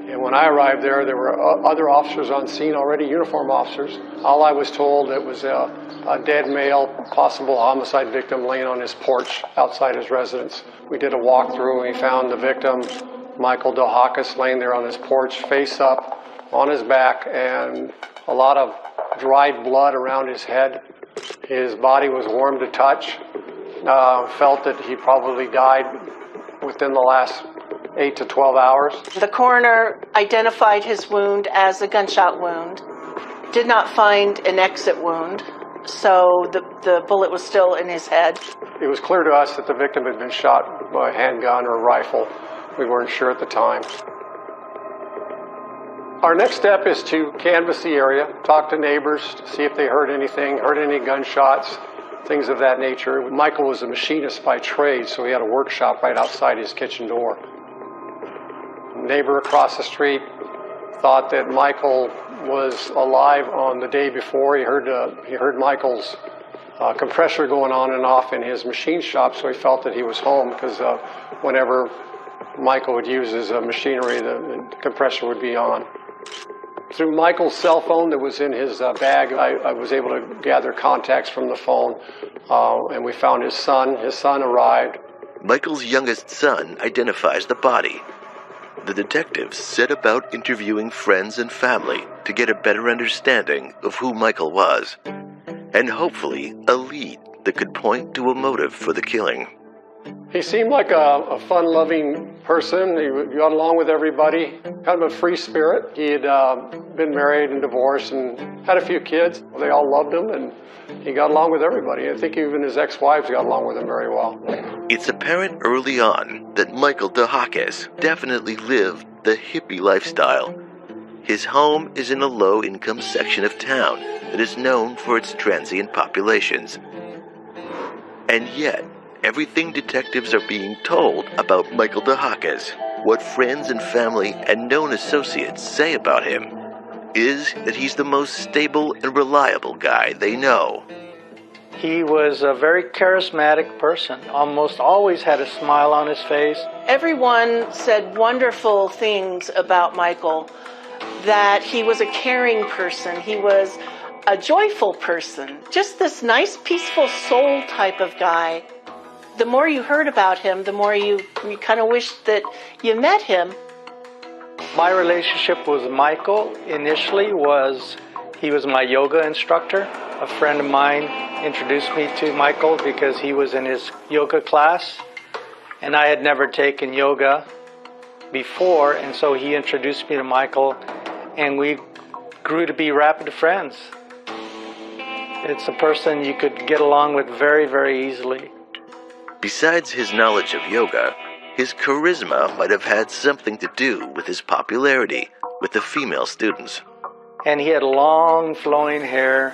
And when I arrived there were other officers on scene already, uniform officers. All I was told, it was a dead male, possible homicide victim laying on his porch outside his residence. We did a walkthrough and we found the victim, Michael 𝐄𝐏𝐻𝐒, laying there on his porch, face up, on his back, and a lot of dried blood around his head. His body was warm to touch. Felt that he probably died within the last 8 to 12 hours. The coroner identified his wound as a gunshot wound, did not find an exit wound, so the bullet was still in his head. It was clear to us that the victim had been shot by a handgun or a rifle. We weren't sure at the time. Our next step is to canvass the area, talk to neighbors, to see if they heard anything, heard any gunshots, things of that nature. Michael was a machinist by trade, so he had a workshop right outside his kitchen door. A neighbor across the street thought that Michael was alive on the day before. He heard Michael's compressor going on and off in his machine shop, so he felt that he was home because whenever Michael would use his machinery, the compressor would be on. Through Michael's cell phone that was in his bag, I was able to gather contacts from the phone, and we found his son. His son arrived. Michael's youngest son identifies the body. The detectives set about interviewing friends and family to get a better understanding of who Michael was, and hopefully a lead that could point to a motive for the killing. He seemed like a fun-loving person. He got along with everybody, kind of a free spirit. He had been married and divorced and had a few kids. They all loved him, and he got along with everybody. I think even his ex-wives got along with him very well. It's apparent early on that Michael 𝐄𝐿𝐻𝐻𝐒 definitely lived the hippie lifestyle. His home is in a low-income section of town that is known for its transient populations. And yet, everything detectives are being told about Michael 𝐄𝐿𝐻𝐻𝐒, what friends and family and known associates say about him, is that he's the most stable and reliable guy they know. He was a very charismatic person, almost always had a smile on his face. Everyone said wonderful things about Michael, that he was a caring person, he was a joyful person, just this nice, peaceful soul type of guy. The more you heard about him, the more you kind of wished that you met him. My relationship with Michael initially was, he was my yoga instructor. A friend of mine introduced me to Michael because he was in his yoga class, and I had never taken yoga before, and so he introduced me to Michael, and we grew to be rapid friends. It's a person you could get along with very, very easily. Besides his knowledge of yoga, his charisma might have had something to do with his popularity with the female students. And he had long flowing hair,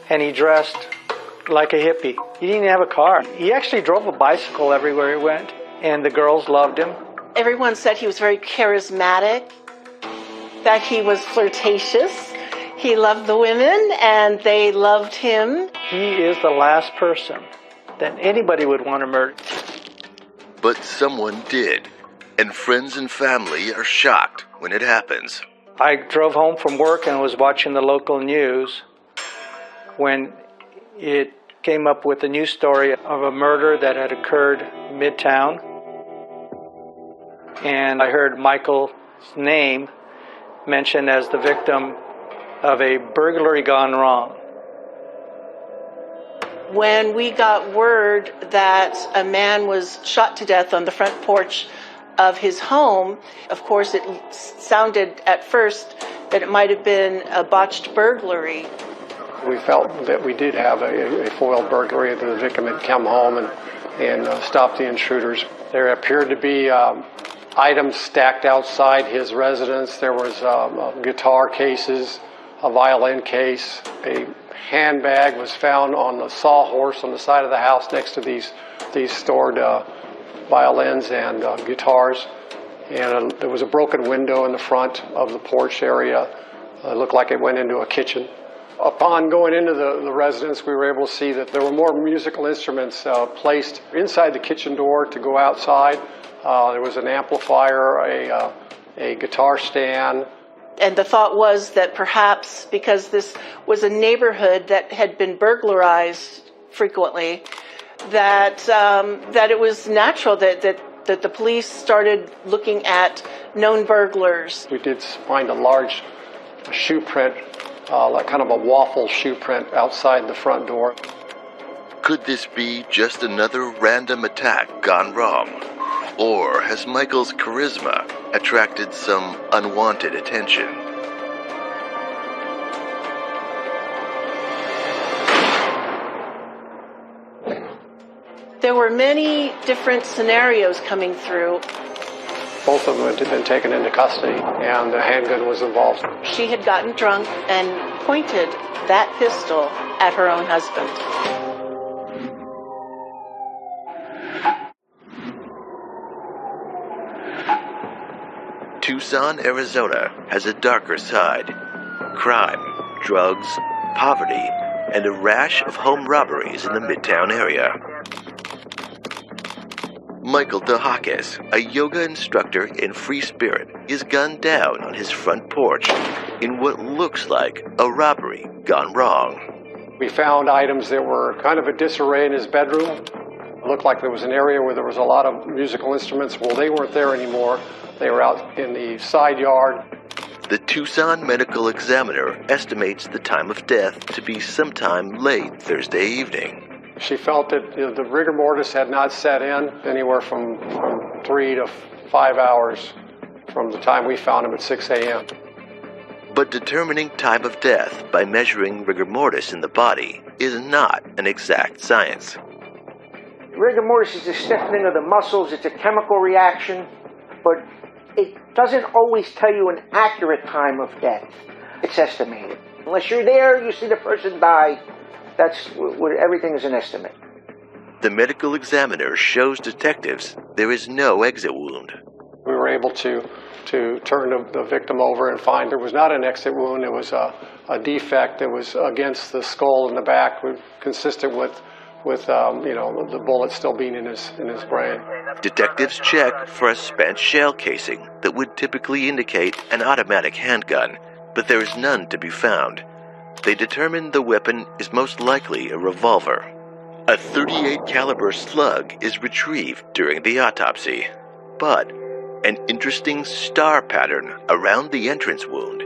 and he dressed like a hippie. He didn't even have a car. He actually drove a bicycle everywhere he went, and the girls loved him. Everyone said he was very charismatic, that he was flirtatious. He loved the women, and they loved him. He is the last person that anybody would want to murder. But someone did, and friends and family are shocked when it happens. I drove home from work and was watching the local news when it came up with a news story of a murder that had occurred midtown. And I heard Michael's name mentioned as the victim of a burglary gone wrong. When we got word that a man was shot to death on the front porch of his home, of course it sounded at first that it might have been a botched burglary. We felt that we did have a foiled burglary. The victim had come home and stopped the intruders. There appeared to be items stacked outside his residence. There was guitar cases, a violin case, a handbag was found on the sawhorse on the side of the house next to these stored violins and guitars. And there was a broken window in the front of the porch area. It looked like it went into a kitchen. Upon going into the residence, we were able to see that there were more musical instruments placed inside the kitchen door to go outside. There was an amplifier, a guitar stand. And the thought was that perhaps because this was a neighborhood that had been burglarized frequently, that it was natural that the police started looking at known burglars. We did find a large shoe print, like kind of a waffle shoe print outside the front door. Could this be just another random attack gone wrong? Or has Michael's charisma attracted some unwanted attention? There were many different scenarios coming through. Both of them had been taken into custody, and the handgun was involved. She had gotten drunk and pointed that pistol at her own husband. Tucson, Arizona has a darker side. Crime, drugs, poverty, and a rash of home robberies in the Midtown area. Michael 𝐄𝐏𝐒, a yoga instructor in free spirit, is gunned down on his front porch in what looks like a robbery gone wrong. We found items that were kind of a disarray in his bedroom. It looked like there was an area where there was a lot of musical instruments. Well, they weren't there anymore. They were out in the side yard. The Tucson medical examiner estimates the time of death to be sometime late Thursday evening. She felt that the rigor mortis had not set in anywhere from 3 to 5 hours from the time we found him at 6 a.m. But determining time of death by measuring rigor mortis in the body is not an exact science. Rigor mortis is the stiffening of the muscles. It's a chemical reaction, but it doesn't always tell you an accurate time of death. It's estimated. Unless you're there, you see the person die, that's where everything is an estimate. The medical examiner shows detectives there is no exit wound. We were able to turn the victim over and find there was not an exit wound. It was a defect that was against the skull in the back, consistent with the bullet still being in his brain. Detectives check for a spent shell casing that would typically indicate an automatic handgun, but there is none to be found. They determine the weapon is most likely a revolver. A .38 caliber slug is retrieved during the autopsy, but an interesting star pattern around the entrance wound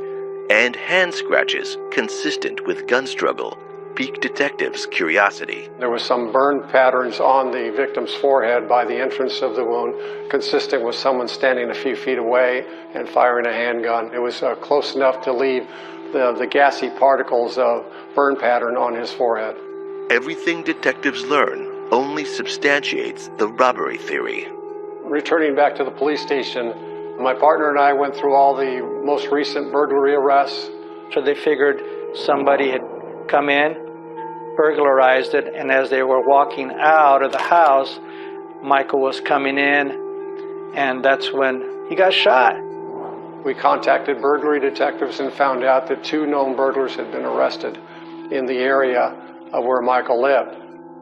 and hand scratches consistent with gun struggle piqued detectives' curiosity. There was some burn patterns on the victim's forehead by the entrance of the wound, consistent with someone standing a few feet away and firing a handgun. It was close enough to leave the gassy particles of burn pattern on his forehead. Everything detectives learn only substantiates the robbery theory. Returning back to the police station, my partner and I went through all the most recent burglary arrests. So they figured somebody had come in, burglarized it, and as they were walking out of the house, Michael was coming in, and that's when he got shot. We contacted burglary detectives and found out that 2 known burglars had been arrested in the area of where Michael lived.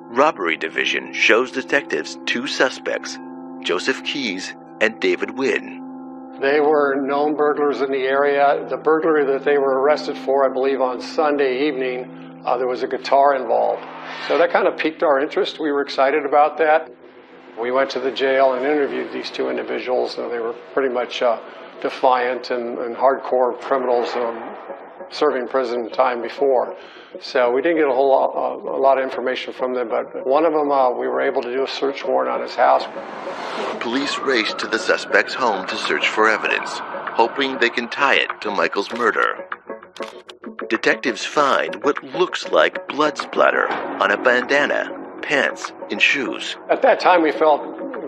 Robbery Division shows detectives 2 suspects, Joseph Keys and David Wynn. They were known burglars in the area. The burglary that they were arrested for, I believe on Sunday evening, there was a guitar involved. So that kind of piqued our interest. We were excited about that. We went to the jail and interviewed these two individuals. They were pretty much defiant and hardcore criminals serving prison time before. So we didn't get a lot of information from them, but one of them, we were able to do a search warrant on his house. Police race to the suspect's home to search for evidence, hoping they can tie it to Michael's murder. Detectives find what looks like blood splatter on a bandana, pants, and shoes. At that time, we felt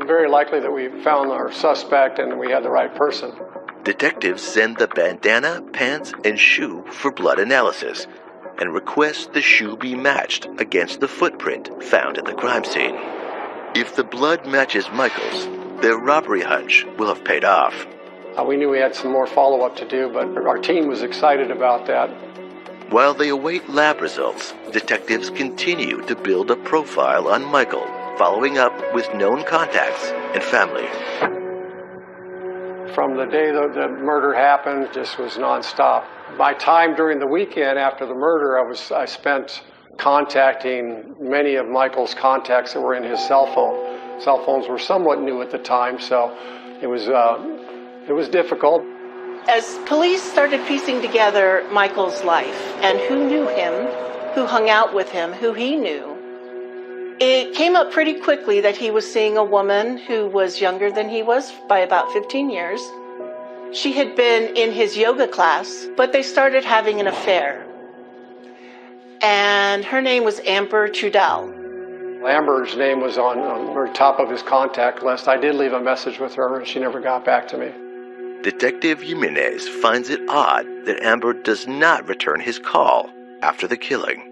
very likely that we found our suspect and we had the right person. Detectives send the bandana, pants, and shoe for blood analysis and request the shoe be matched against the footprint found at the crime scene. If the blood matches Michael's, their robbery hunch will have paid off. We knew we had some more follow-up to do, but our team was excited about that. While they await lab results, detectives continue to build a profile on Michael, following up with known contacts and family. From the day the murder happened, just was nonstop. My time during the weekend after the murder, I spent contacting many of Michael's contacts that were in his cell phone. Cell phones were somewhat new at the time, so it was difficult. As police started piecing together Michael's life and who knew him, who hung out with him, who he knew, it came up pretty quickly that he was seeing a woman who was younger than he was by about 15 years. She had been in his yoga class, but they started having an affair. And her name was Amber Trudell. Amber's name was on the top of his contact list. I did leave a message with her, and she never got back to me. Detective Jimenez finds it odd that Amber does not return his call after the killing.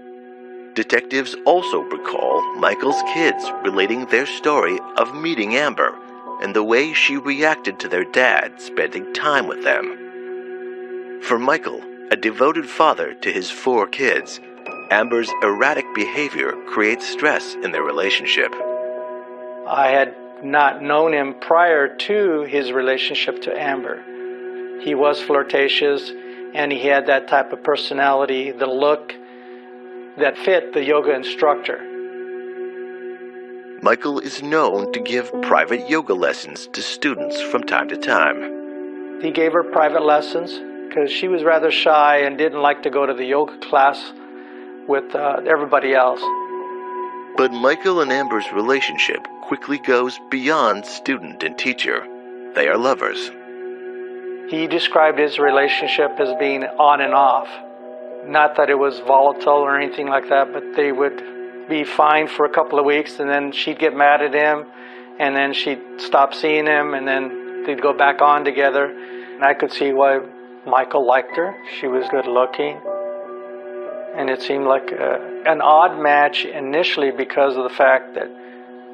Detectives also recall Michael's kids relating their story of meeting Amber and the way she reacted to their dad spending time with them. For Michael, a devoted father to his 4 kids, Amber's erratic behavior creates stress in their relationship. I had not known him prior to his relationship to Amber. He was flirtatious, and he had that type of personality, the look that fit the yoga instructor. Michael is known to give private yoga lessons to students from time to time. He gave her private lessons because she was rather shy and didn't like to go to the yoga class with everybody else. But Michael and Amber's relationship quickly goes beyond student and teacher. They are lovers. He described his relationship as being on and off. Not that it was volatile or anything like that, but they would be fine for a couple of weeks, and then she'd get mad at him, and then she'd stop seeing him, and then they'd go back on together. And I could see why Michael liked her. She was good looking. And it seemed like an odd match initially because of the fact that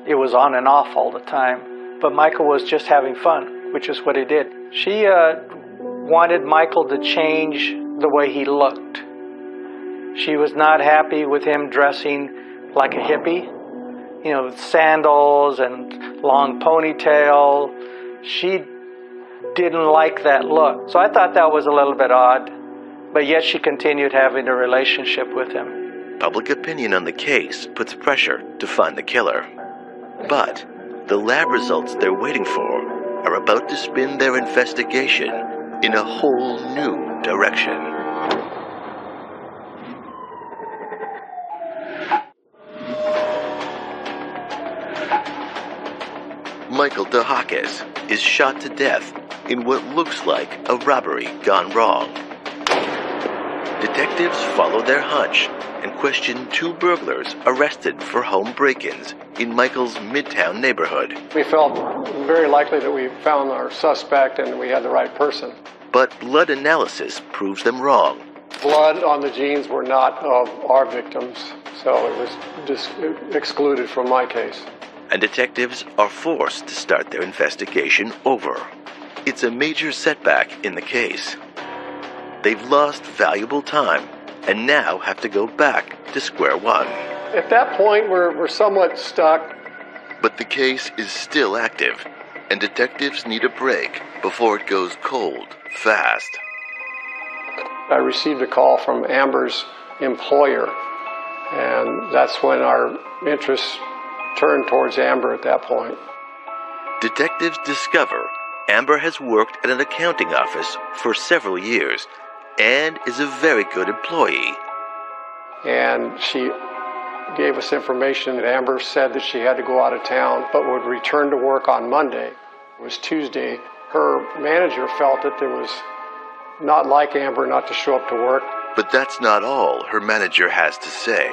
it was on and off all the time. But Michael was just having fun, which is what he did. She wanted Michael to change the way he looked. She was not happy with him dressing like a hippie, you know, with sandals and long ponytail. She didn't like that look. So I thought that was a little bit odd, but yet she continued having a relationship with him. Public opinion on the case puts pressure to find the killer. But the lab results they're waiting for are about to spin their investigation in a whole new direction. Michael 𝐄𝐏𝐒 is shot to death in what looks like a robbery gone wrong. Detectives follow their hunch and question 2 burglars arrested for home break-ins in Michael's Midtown neighborhood. We felt very likely that we found our suspect and we had the right person. But blood analysis proves them wrong. Blood on the jeans were not of our victims, so it was just excluded from my case. And detectives are forced to start their investigation over. It's a major setback in the case. They've lost valuable time and now have to go back to square one. At that point, we're somewhat stuck. But the case is still active. and detectives need a break before it goes cold fast. I received a call from Amber's employer, and that's when our interests turned towards Amber at that point. Detectives discover Amber has worked at an accounting office for several years and is a very good employee. And she gave us information that Amber said that she had to go out of town but would return to work on Monday. It was Tuesday. Her manager felt that it was not like Amber not to show up to work. But that's not all her manager has to say.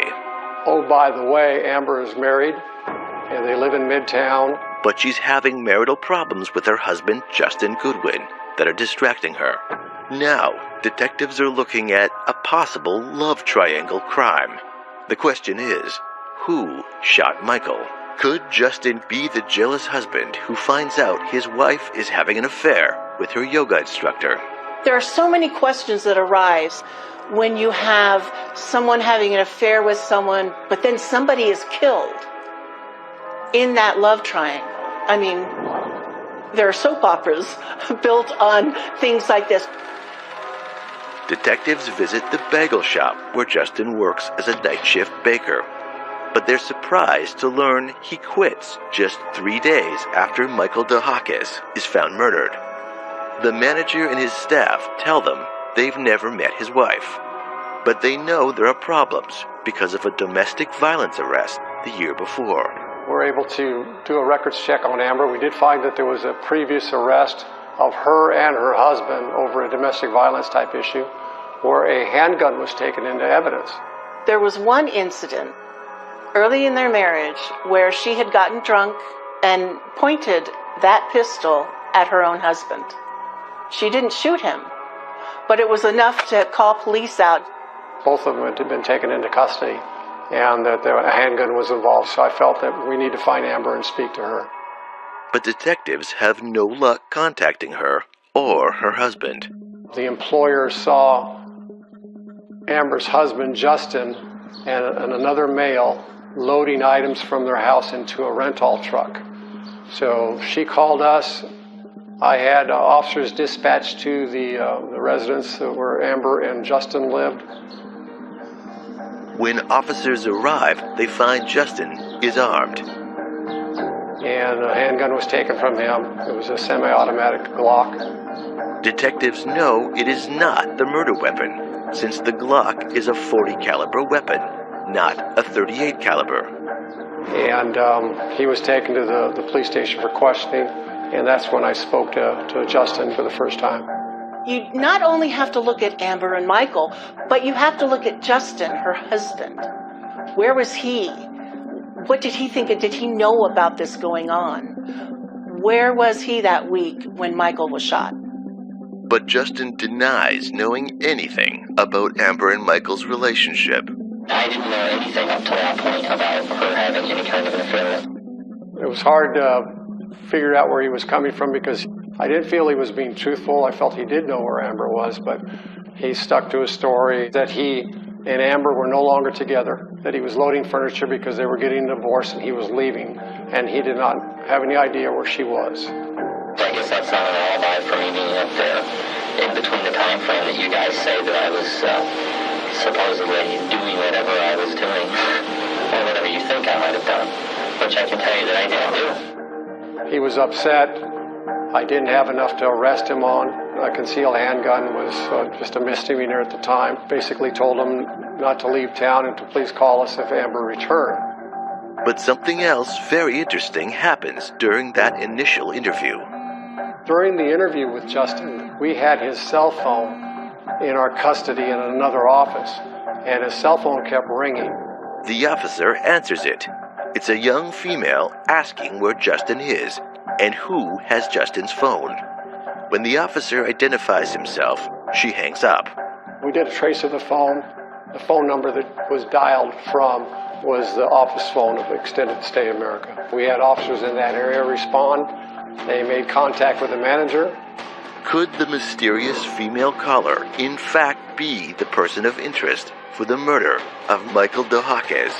Oh, by the way, Amber is married and they live in Midtown. But she's having marital problems with her husband, Justin Goodwin, that are distracting her. Now, detectives are looking at a possible love triangle crime. The question is, who shot Michael? Could Justin be the jealous husband who finds out his wife is having an affair with her yoga instructor? There are so many questions that arise when you have someone having an affair with someone, but then somebody is killed in that love triangle. I mean, there are soap operas built on things like this. Detectives visit the bagel shop where Justin works as a night shift baker. But they're surprised to learn he quits just 3 days after Michael 𝐄𝐏𝐻𝐒 is found murdered. The manager and his staff tell them they've never met his wife. But they know there are problems because of a domestic violence arrest the year before. We're able to do a records check on Amber. We did find that there was a previous arrest of her and her husband over a domestic violence type issue where a handgun was taken into evidence. There was one incident early in their marriage where she had gotten drunk and pointed that pistol at her own husband. She didn't shoot him, but it was enough to call police out. Both of them had been taken into custody, and that a handgun was involved, so I felt that we need to find Amber and speak to her. But detectives have no luck contacting her or her husband. The employer saw Amber's husband, Justin, and another male loading items from their house into a rental truck. So she called us. I had officers dispatched to the residence where Amber and Justin lived. When officers arrive, they find Justin is armed. And a handgun was taken from him. It was a semi-automatic Glock. Detectives know it is not the murder weapon, since the Glock is a .40 caliber weapon, not a .38 caliber. And he was taken to the police station for questioning, and that's when I spoke to Justin for the first time. You not only have to look at Amber and Michael, but you have to look at Justin, her husband. Where was he? What did he think? Did he know about this going on? Where was he that week when Michael was shot? But Justin denies knowing anything about Amber and Michael's relationship. I didn't know anything up to that point about her having any kind of an affair. It was hard to figure out where he was coming from because I didn't feel he was being truthful. I felt he did know where Amber was, but he stuck to his story that he and Amber were no longer together, that he was loading furniture because they were getting divorced and he was leaving, and he did not have any idea where she was. I guess that's not an alibi for me being up there in between the time frame that you guys say that I was supposedly doing whatever I was doing, or whatever you think I might have done, which I can tell you that I didn't do. He was upset. I didn't have enough to arrest him on. A concealed handgun was just a misdemeanor at the time. Basically told him not to leave town and to please call us if Amber returned. But something else very interesting happens during that initial interview. During the interview with Justin, we had his cell phone in our custody in another office, and his cell phone kept ringing. The officer answers it. It's a young female asking where Justin is and who has Justin's phone. When the officer identifies himself, she hangs up. We did a trace of the phone. The phone number that was dialed from was the office phone of Extended Stay America. We had officers in that area respond. They made contact with the manager. Could the mysterious female caller in fact be the person of interest for the murder of Michael 𝐄𝐏𝐻𝐒?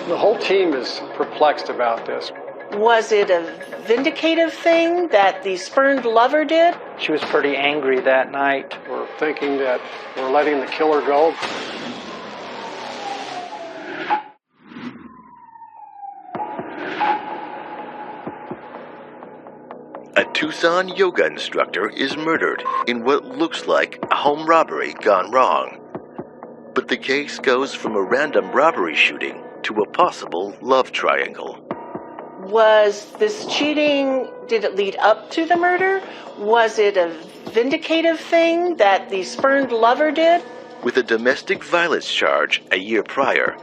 The whole team is perplexed about this. Was it a vindicative thing that the spurned lover did? She was pretty angry that night. We're thinking that we're letting the killer go. A Tucson yoga instructor is murdered in what looks like a home robbery gone wrong. But the case goes from a random robbery shooting to a possible love triangle. Was this cheating, did it lead up to the murder? Was it a vindicative thing that the spurned lover did? With a domestic violence charge a year prior,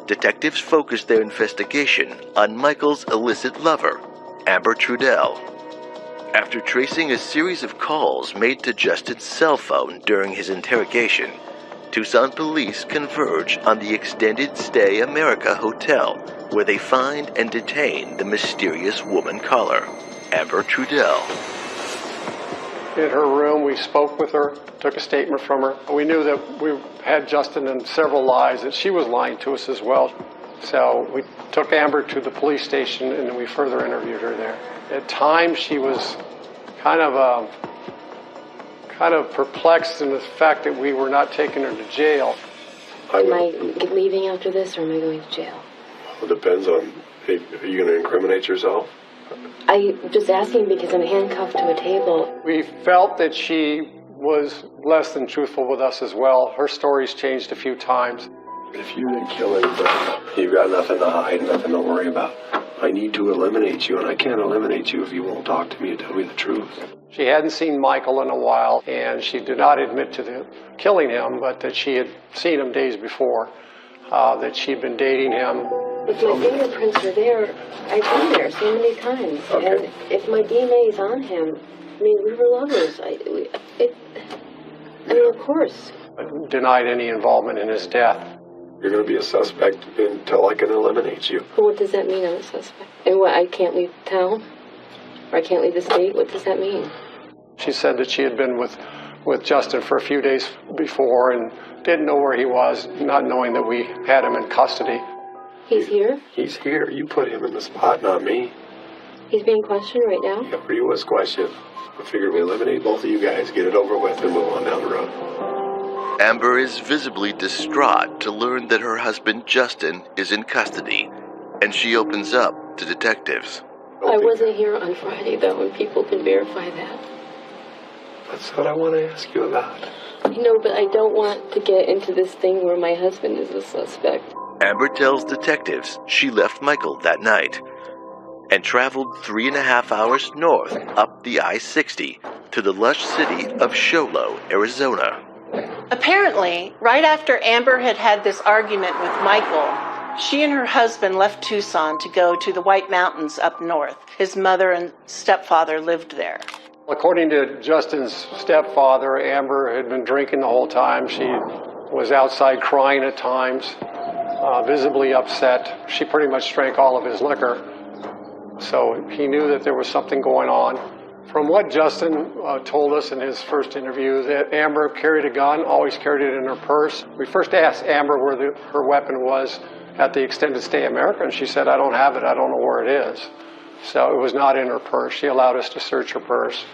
detectives focused their investigation on Michael's illicit lover, Amber Trudell. After tracing a series of calls made to Justin's cell phone during his interrogation, Tucson police converge on the Extended Stay America Hotel, where they find and detain the mysterious woman caller, Amber Trudell. In her room, we spoke with her, took a statement from her. We knew that we had Justin in several lies, that she was lying to us as well. So we took Amber to the police station, and then we further interviewed her there. At times, she was kind of perplexed in the fact that we were not taking her to jail. Am I leaving after this, or am I going to jail? Well, it depends on, are you going to incriminate yourself? I'm just asking because I'm handcuffed to a table. We felt that she was less than truthful with us as well. Her story's changed a few times. If you didn't kill anybody, you've got nothing to hide, nothing to worry about. I need to eliminate you, and I can't eliminate you if you won't talk to me and tell me the truth. She hadn't seen Michael in a while, and she did not admit to killing him, but that she had seen him days before, that she'd been dating him. If my fingerprints are there, I've been there so many times. Okay. And if my DNA is on him, I mean, we were lovers. Of course. Denied any involvement in his death. You're going to be a suspect until I can eliminate you. Well, what does that mean, I'm a suspect? And what, I can't leave town? Or I can't leave the state? What does that mean? She said that she had been with Justin for a few days before and didn't know where he was, not knowing that we had him in custody. He's here? He's here. You put him in the spot, not me. He's being questioned right now? Yeah, he was questioned. I figured we eliminate both of you guys, get it over with, and move on down the road. Amber is visibly distraught to learn that her husband Justin is in custody, and she opens up to detectives. I wasn't here on Friday, though, and people can verify that. That's what I want to ask you about. No, but I don't want to get into this thing where my husband is a suspect. Amber tells detectives she left Michael that night and traveled 3.5 hours north up the I-60 to the lush city of Show Low, Arizona. Apparently, right after Amber had had this argument with Michael, she and her husband left Tucson to go to the White Mountains up north. His mother and stepfather lived there. According to Justin's stepfather, Amber had been drinking the whole time. She was outside crying at times, visibly upset. She pretty much drank all of his liquor. So he knew that there was something going on. From what Justin told us in his first interview, that Amber carried a gun, always carried it in her purse. We first asked Amber where her weapon was at the Extended Stay America, and she said, I don't have it, I don't know where it is. So it was not in her purse. She allowed us to search her purse.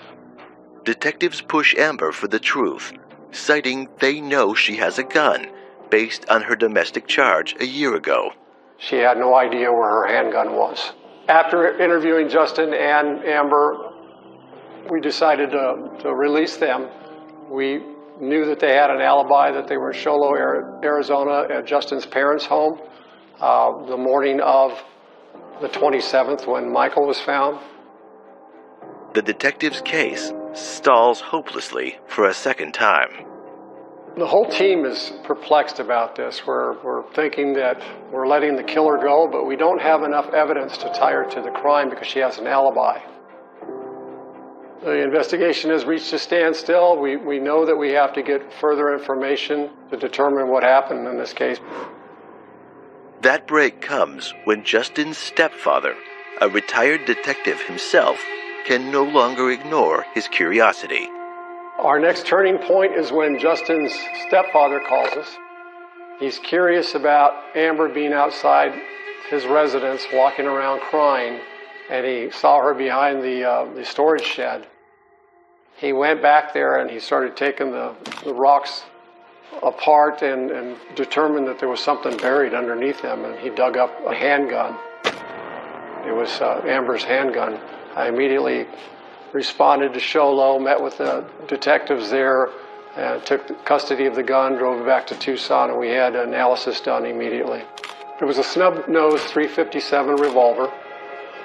Detectives push Amber for the truth, citing they know she has a gun, based on her domestic charge a year ago. She had no idea where her handgun was. After interviewing Justin and Amber, we decided to release them. We knew that they had an alibi, that they were in Show Low, Arizona, at Justin's parents' home the morning of the 27th when Michael was found. The detective's case stalls hopelessly for a second time. The whole team is perplexed about this. We're thinking that we're letting the killer go, but we don't have enough evidence to tie her to the crime because she has an alibi. The investigation has reached a standstill. We know that we have to get further information to determine what happened in this case. That break comes when Justin's stepfather, a retired detective himself, can no longer ignore his curiosity. Our next turning point is when Justin's stepfather calls us. He's curious about Amber being outside his residence, walking around crying, and he saw her behind the storage shed. He went back there and he started taking the rocks apart and determined that there was something buried underneath them, and he dug up a handgun. It was Amber's handgun. I immediately responded to Show Low, met with the detectives there, and took custody of the gun, drove it back to Tucson, and we had analysis done immediately. It was a snub-nosed .357 revolver.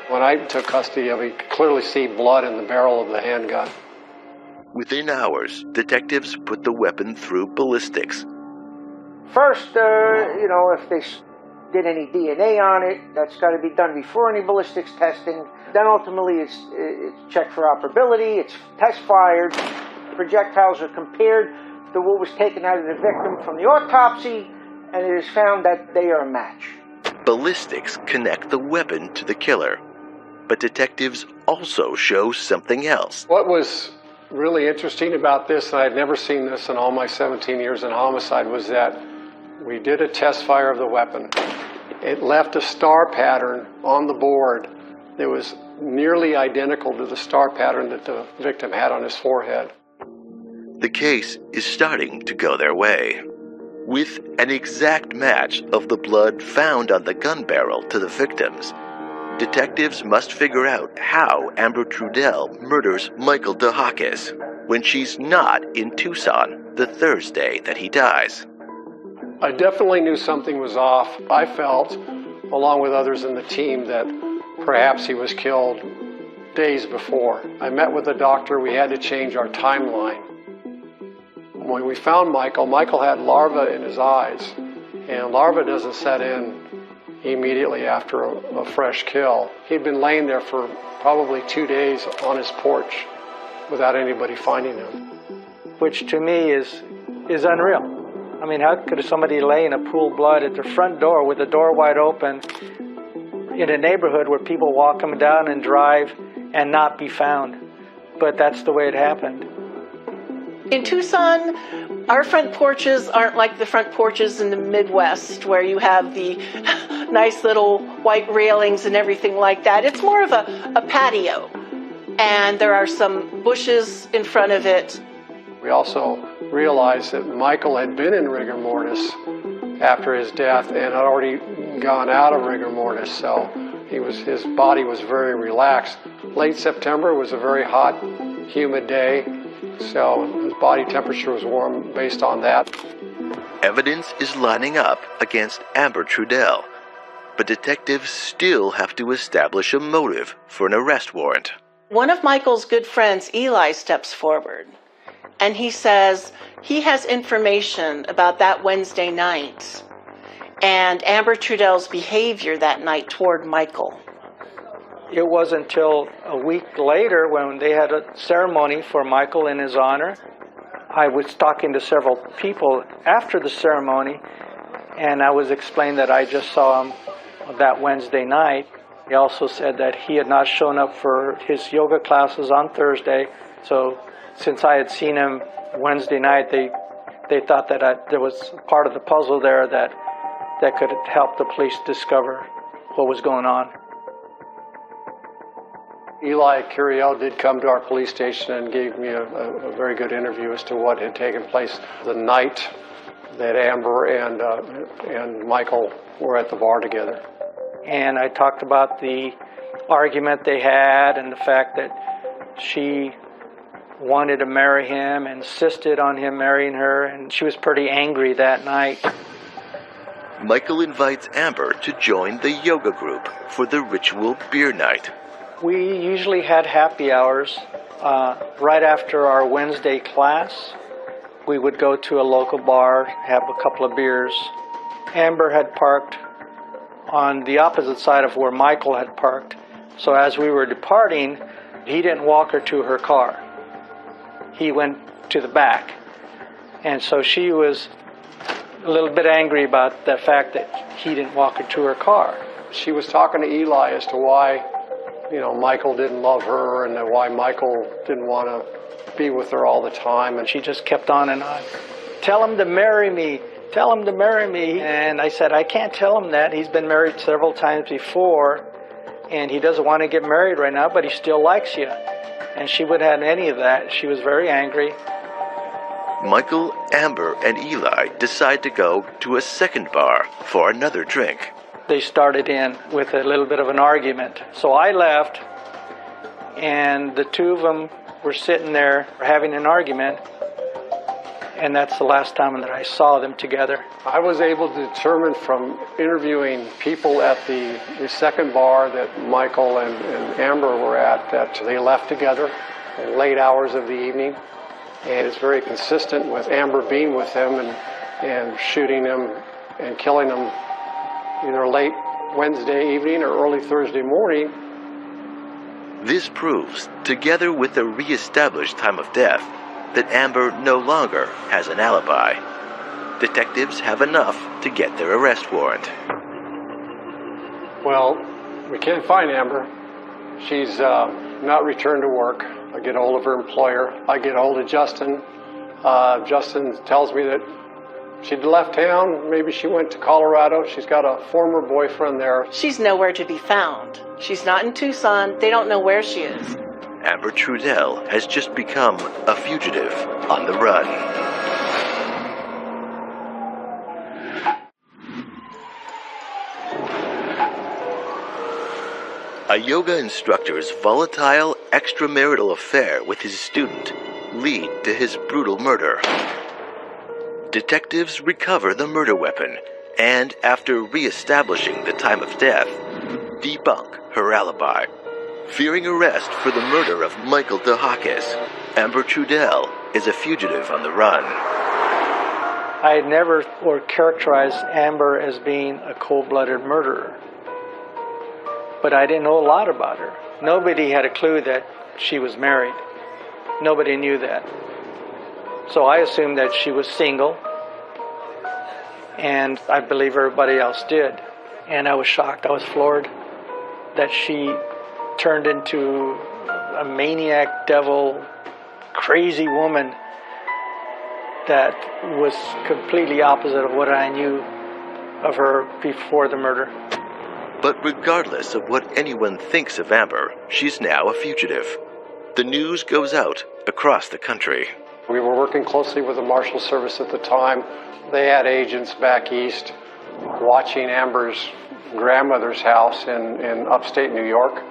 When I took custody of it, you could clearly see blood in the barrel of the handgun. Within hours, detectives put the weapon through ballistics. First, if they did any DNA on it, that's got to be done before any ballistics testing. Then ultimately it's checked for operability, it's test fired, projectiles are compared to what was taken out of the victim from the autopsy, and it is found that they are a match. Ballistics connect the weapon to the killer, but detectives also show something else. What was really interesting about this, and I had never seen this in all my 17 years in homicide, was that we did a test fire of the weapon. It left a star pattern on the board that was nearly identical to the star pattern that the victim had on his forehead. The case is starting to go their way. With an exact match of the blood found on the gun barrel to the victims, detectives must figure out how Amber Trudell murders Michael 𝐄𝐏𝐻𝐒 when she's not in Tucson the Thursday that he dies. I definitely knew something was off. I felt, along with others in the team, that perhaps he was killed days before. I met with the doctor. We had to change our timeline. When we found Michael had larvae in his eyes, and larvae doesn't set in immediately after a fresh kill. He'd been laying there for probably 2 days on his porch without anybody finding him. Which to me is unreal. I mean, how could somebody lay in a pool of blood at their front door with the door wide open in a neighborhood where people walk them down and drive and not be found? But that's the way it happened. In Tucson, our front porches aren't like the front porches in the Midwest where you have the nice little white railings and everything like that. It's more of a patio, and there are some bushes in front of it. We also realized that Michael had been in rigor mortis after his death and had already gone out of rigor mortis, so his body was very relaxed. Late September was a very hot, humid day, so his body temperature was warm based on that. Evidence is lining up against Amber Trudell, but detectives still have to establish a motive for an arrest warrant. One of Michael's good friends, Eli, steps forward, and he says he has information about that Wednesday night and Amber Trudell's behavior that night toward Michael. It wasn't until a week later when they had a ceremony for Michael in his honor. I was talking to several people after the ceremony, and I was explained that I just saw him that Wednesday night. He also said that he had not shown up for his yoga classes on Thursday, so since I had seen him Wednesday night, they thought that there was part of the puzzle there that could help the police discover what was going on. Eli 𝐃𝐄 did come to our police station and gave me a very good interview as to what had taken place the night that Amber and Michael were at the bar together. And I talked about the argument they had and the fact that she wanted to marry him, insisted on him marrying her, and she was pretty angry that night. Michael invites Amber to join the yoga group for the ritual beer night. We usually had happy hours right after our Wednesday class. We would go to a local bar, have a couple of beers. Amber had parked on the opposite side of where Michael had parked. So as we were departing, he didn't walk her to her car. He went to the back. And so she was a little bit angry about the fact that he didn't walk her to her car. She was talking to Eli as to why, Michael didn't love her and why Michael didn't want to be with her all the time. And she just kept on and on. Tell him to marry me. tell him to marry me. And I said, I can't tell him that. He's been married several times before, and he doesn't want to get married right now, but he still likes you. And she wouldn't have any of that. She was very angry. Michael, Amber, and Eli decide to go to a second bar for another drink. They started in with a little bit of an argument. So I left, and the two of them were sitting there having an argument, and that's the last time that I saw them together. I was able to determine from interviewing people at the second bar that Michael and Amber were at that they left together in late hours of the evening. And it's very consistent with Amber being with him and shooting him and killing him either late Wednesday evening or early Thursday morning. This proves, together with the re-established time of death, that Amber no longer has an alibi. Detectives have enough to get their arrest warrant. Well, we can't find Amber. She's not returned to work. I get hold of her employer. I get hold of Justin. Justin tells me that she'd left town. Maybe she went to Colorado. She's got a former boyfriend there. She's nowhere to be found. She's not in Tucson. They don't know where she is. Amber Trudell has just become a fugitive on the run. A yoga instructor's volatile extramarital affair with his student lead to his brutal murder. Detectives recover the murder weapon and, after re-establishing the time of death, debunk her alibi. Fearing arrest for the murder of Michael 𝐄𝐏𝐻𝐒, Amber Trudell is a fugitive on the run. I had never or characterized Amber as being a cold-blooded murderer. But I didn't know a lot about her. Nobody had a clue that she was married. Nobody knew that. So I assumed that she was single, and I believe everybody else did. And I was shocked. I was floored that she turned into a maniac, devil, crazy woman that was completely opposite of what I knew of her before the murder. But regardless of what anyone thinks of Amber, she's now a fugitive. The news goes out across the country. We were working closely with the Marshal Service at the time. They had agents back east watching Amber's grandmother's house in upstate New York.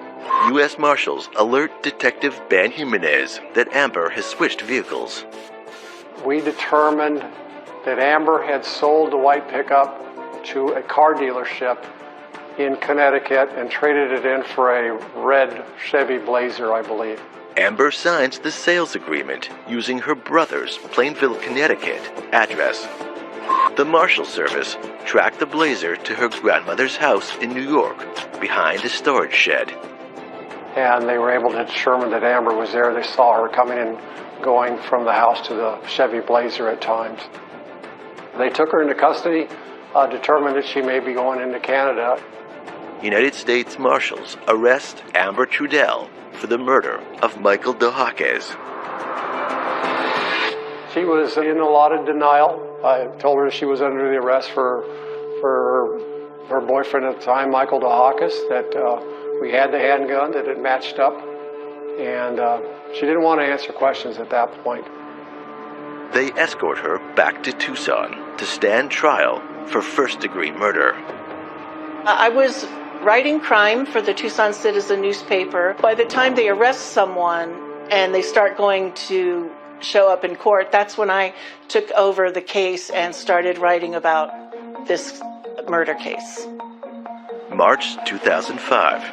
U.S. Marshals alert Detective Ben Jimenez that Amber has switched vehicles. We determined that Amber had sold the white pickup to a car dealership in Connecticut and traded it in for a red Chevy Blazer, I believe. Amber signs the sales agreement using her brother's Plainville, Connecticut address. The Marshal Service tracked the Blazer to her grandmother's house in New York, behind a storage shed. And they were able to determine that Amber was there. They saw her coming and going from the house to the Chevy Blazer at times. They took her into custody, determined that she may be going into Canada. United States Marshals arrest Amber Trudell for the murder of Michael 𝐄𝐏𝐻𝐒. She was in a lot of denial. I told her she was under the arrest for her boyfriend at the time, Michael 𝐄𝐏𝐻𝐒, that we had the handgun, that it matched up, and she didn't want to answer questions at that point. They escort her back to Tucson to stand trial for first-degree murder. I was writing crime for the Tucson Citizen newspaper. By the time they arrest someone and they start going to show up in court, that's when I took over the case and started writing about this murder case. March 2005.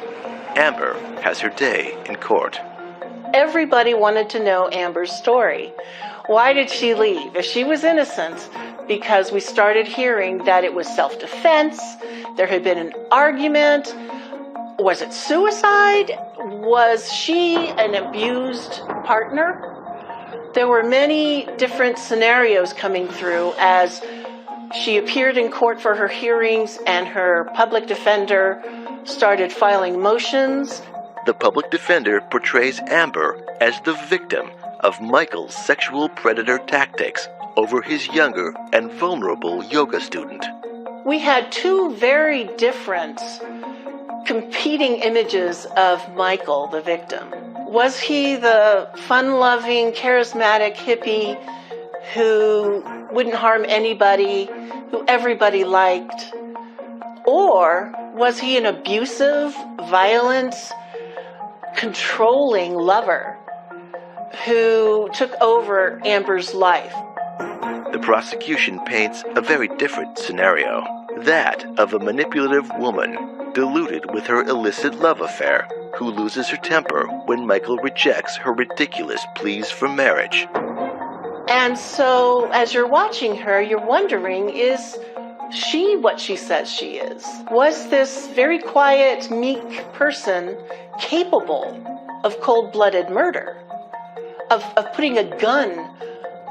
Amber has her day in court. Everybody wanted to know Amber's story. Why did she leave? If she was innocent, because we started hearing that it was self-defense, there had been an argument. Was it suicide? Was she an abused partner? There were many different scenarios coming through as she appeared in court for her hearings and her public defender started filing motions. The public defender portrays Amber as the victim of Michael's sexual predator tactics over his younger and vulnerable yoga student. We had two very different competing images of Michael, the victim. Was he the fun-loving, charismatic hippie who wouldn't harm anybody, who everybody liked? Or was he an abusive, violent, controlling lover who took over Amber's life? The prosecution paints a very different scenario, that of a manipulative woman deluded with her illicit love affair who loses her temper when Michael rejects her ridiculous pleas for marriage. And so, as you're watching her, you're wondering, is she what she says she is? Was this very quiet, meek person capable of cold-blooded murder? Of putting a gun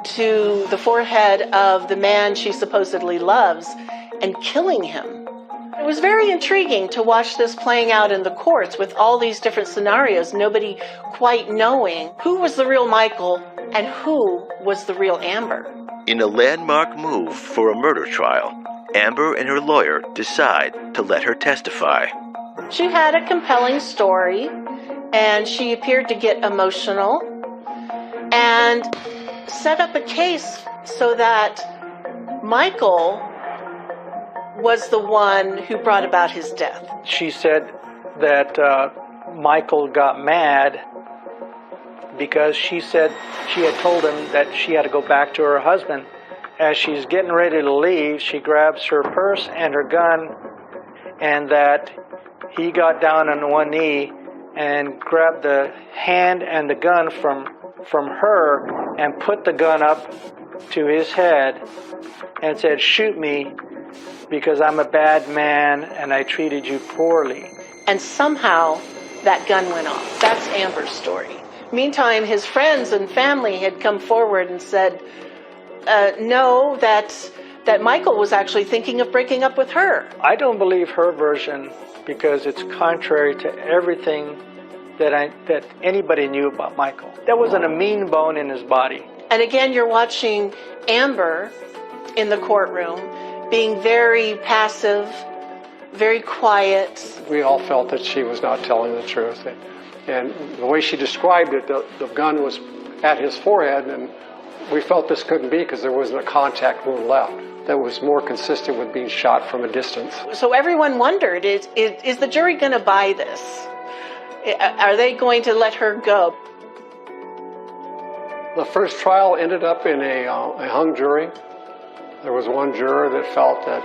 to the forehead of the man she supposedly loves and killing him? It was very intriguing to watch this playing out in the courts with all these different scenarios, nobody quite knowing who was the real Michael and who was the real Amber. In a landmark move for a murder trial, Amber and her lawyer decide to let her testify. She had a compelling story, and she appeared to get emotional and set up a case so that Michael was the one who brought about his death. She said that Michael got mad because she said she had told him that she had to go back to her husband. As she's getting ready to leave, she grabs her purse and her gun, and that he got down on one knee and grabbed the hand and the gun from her and put the gun up to his head and said, "Shoot me because I'm a bad man and I treated you poorly." And somehow that gun went off. That's Amber's story. Meantime, his friends and family had come forward and said, no, that Michael was actually thinking of breaking up with her. I don't believe her version because it's contrary to everything that anybody knew about Michael. There wasn't a mean bone in his body. And again, you're watching Amber in the courtroom being very passive, very quiet. We all felt that she was not telling the truth. And the way she described it, the gun was at his forehead, and we felt this couldn't be because there wasn't a contact wound left that was more consistent with being shot from a distance. So everyone wondered, is the jury going to buy this? Are they going to let her go? The first trial ended up in a hung jury. There was one juror that felt that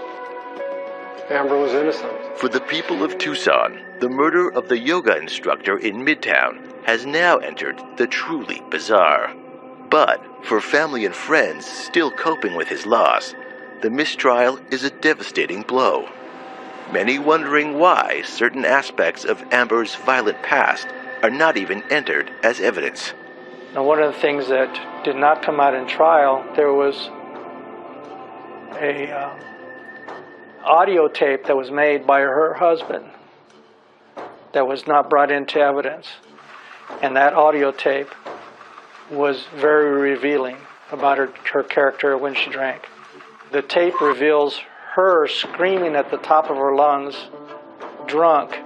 Amber was innocent. For the people of Tucson, the murder of the yoga instructor in Midtown has now entered the truly bizarre. But for family and friends still coping with his loss, the mistrial is a devastating blow. Many wondering why certain aspects of Amber's violent past are not even entered as evidence. Now, one of the things that did not come out in trial, there was a audio tape that was made by her husband that was not brought into evidence. And that audio tape was very revealing about her character when she drank. The tape reveals her screaming at the top of her lungs, drunk,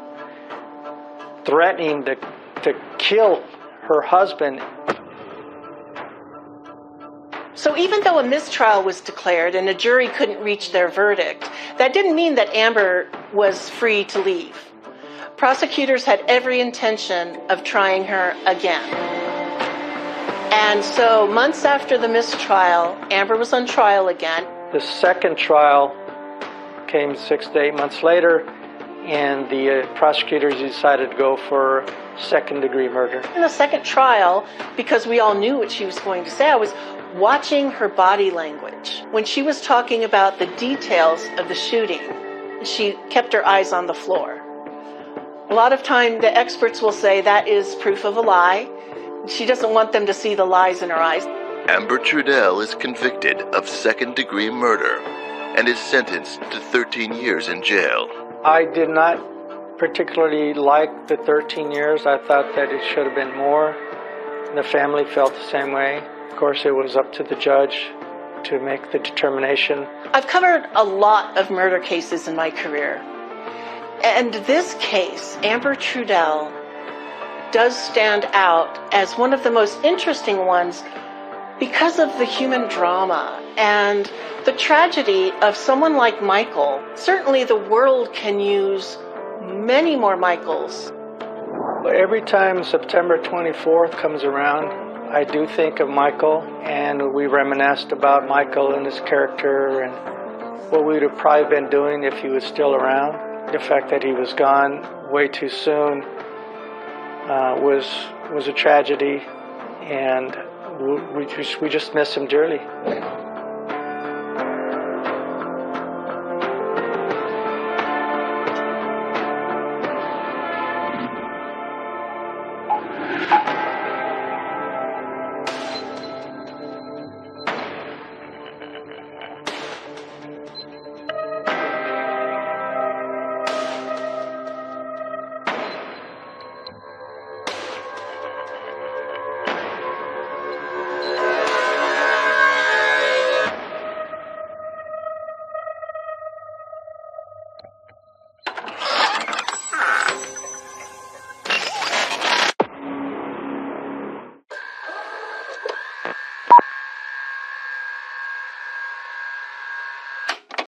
threatening to kill her husband. So even though a mistrial was declared and a jury couldn't reach their verdict, that didn't mean that Amber was free to leave. Prosecutors had every intention of trying her again. And so months after the mistrial, Amber was on trial again. The second trial came 6 to 8 months later, and the prosecutors decided to go for second-degree murder. In the second trial, because we all knew what she was going to say, I was watching her body language. When she was talking about the details of the shooting, she kept her eyes on the floor. A lot of time, the experts will say that is proof of a lie. She doesn't want them to see the lies in her eyes. Amber Trudell is convicted of second-degree murder and is sentenced to 13 years in jail. I did not particularly like the 13 years. I thought that it should have been more. The family felt the same way. Of course, it was up to the judge to make the determination. I've covered a lot of murder cases in my career. And this case, Amber Trudell, does stand out as one of the most interesting ones because of the human drama and the tragedy of someone like Michael. Certainly the world can use many more Michaels. Every time September 24th comes around, I do think of Michael, and we reminisced about Michael and his character and what we would have probably been doing if he was still around. The fact that he was gone way too soon was a tragedy, and we just miss him dearly.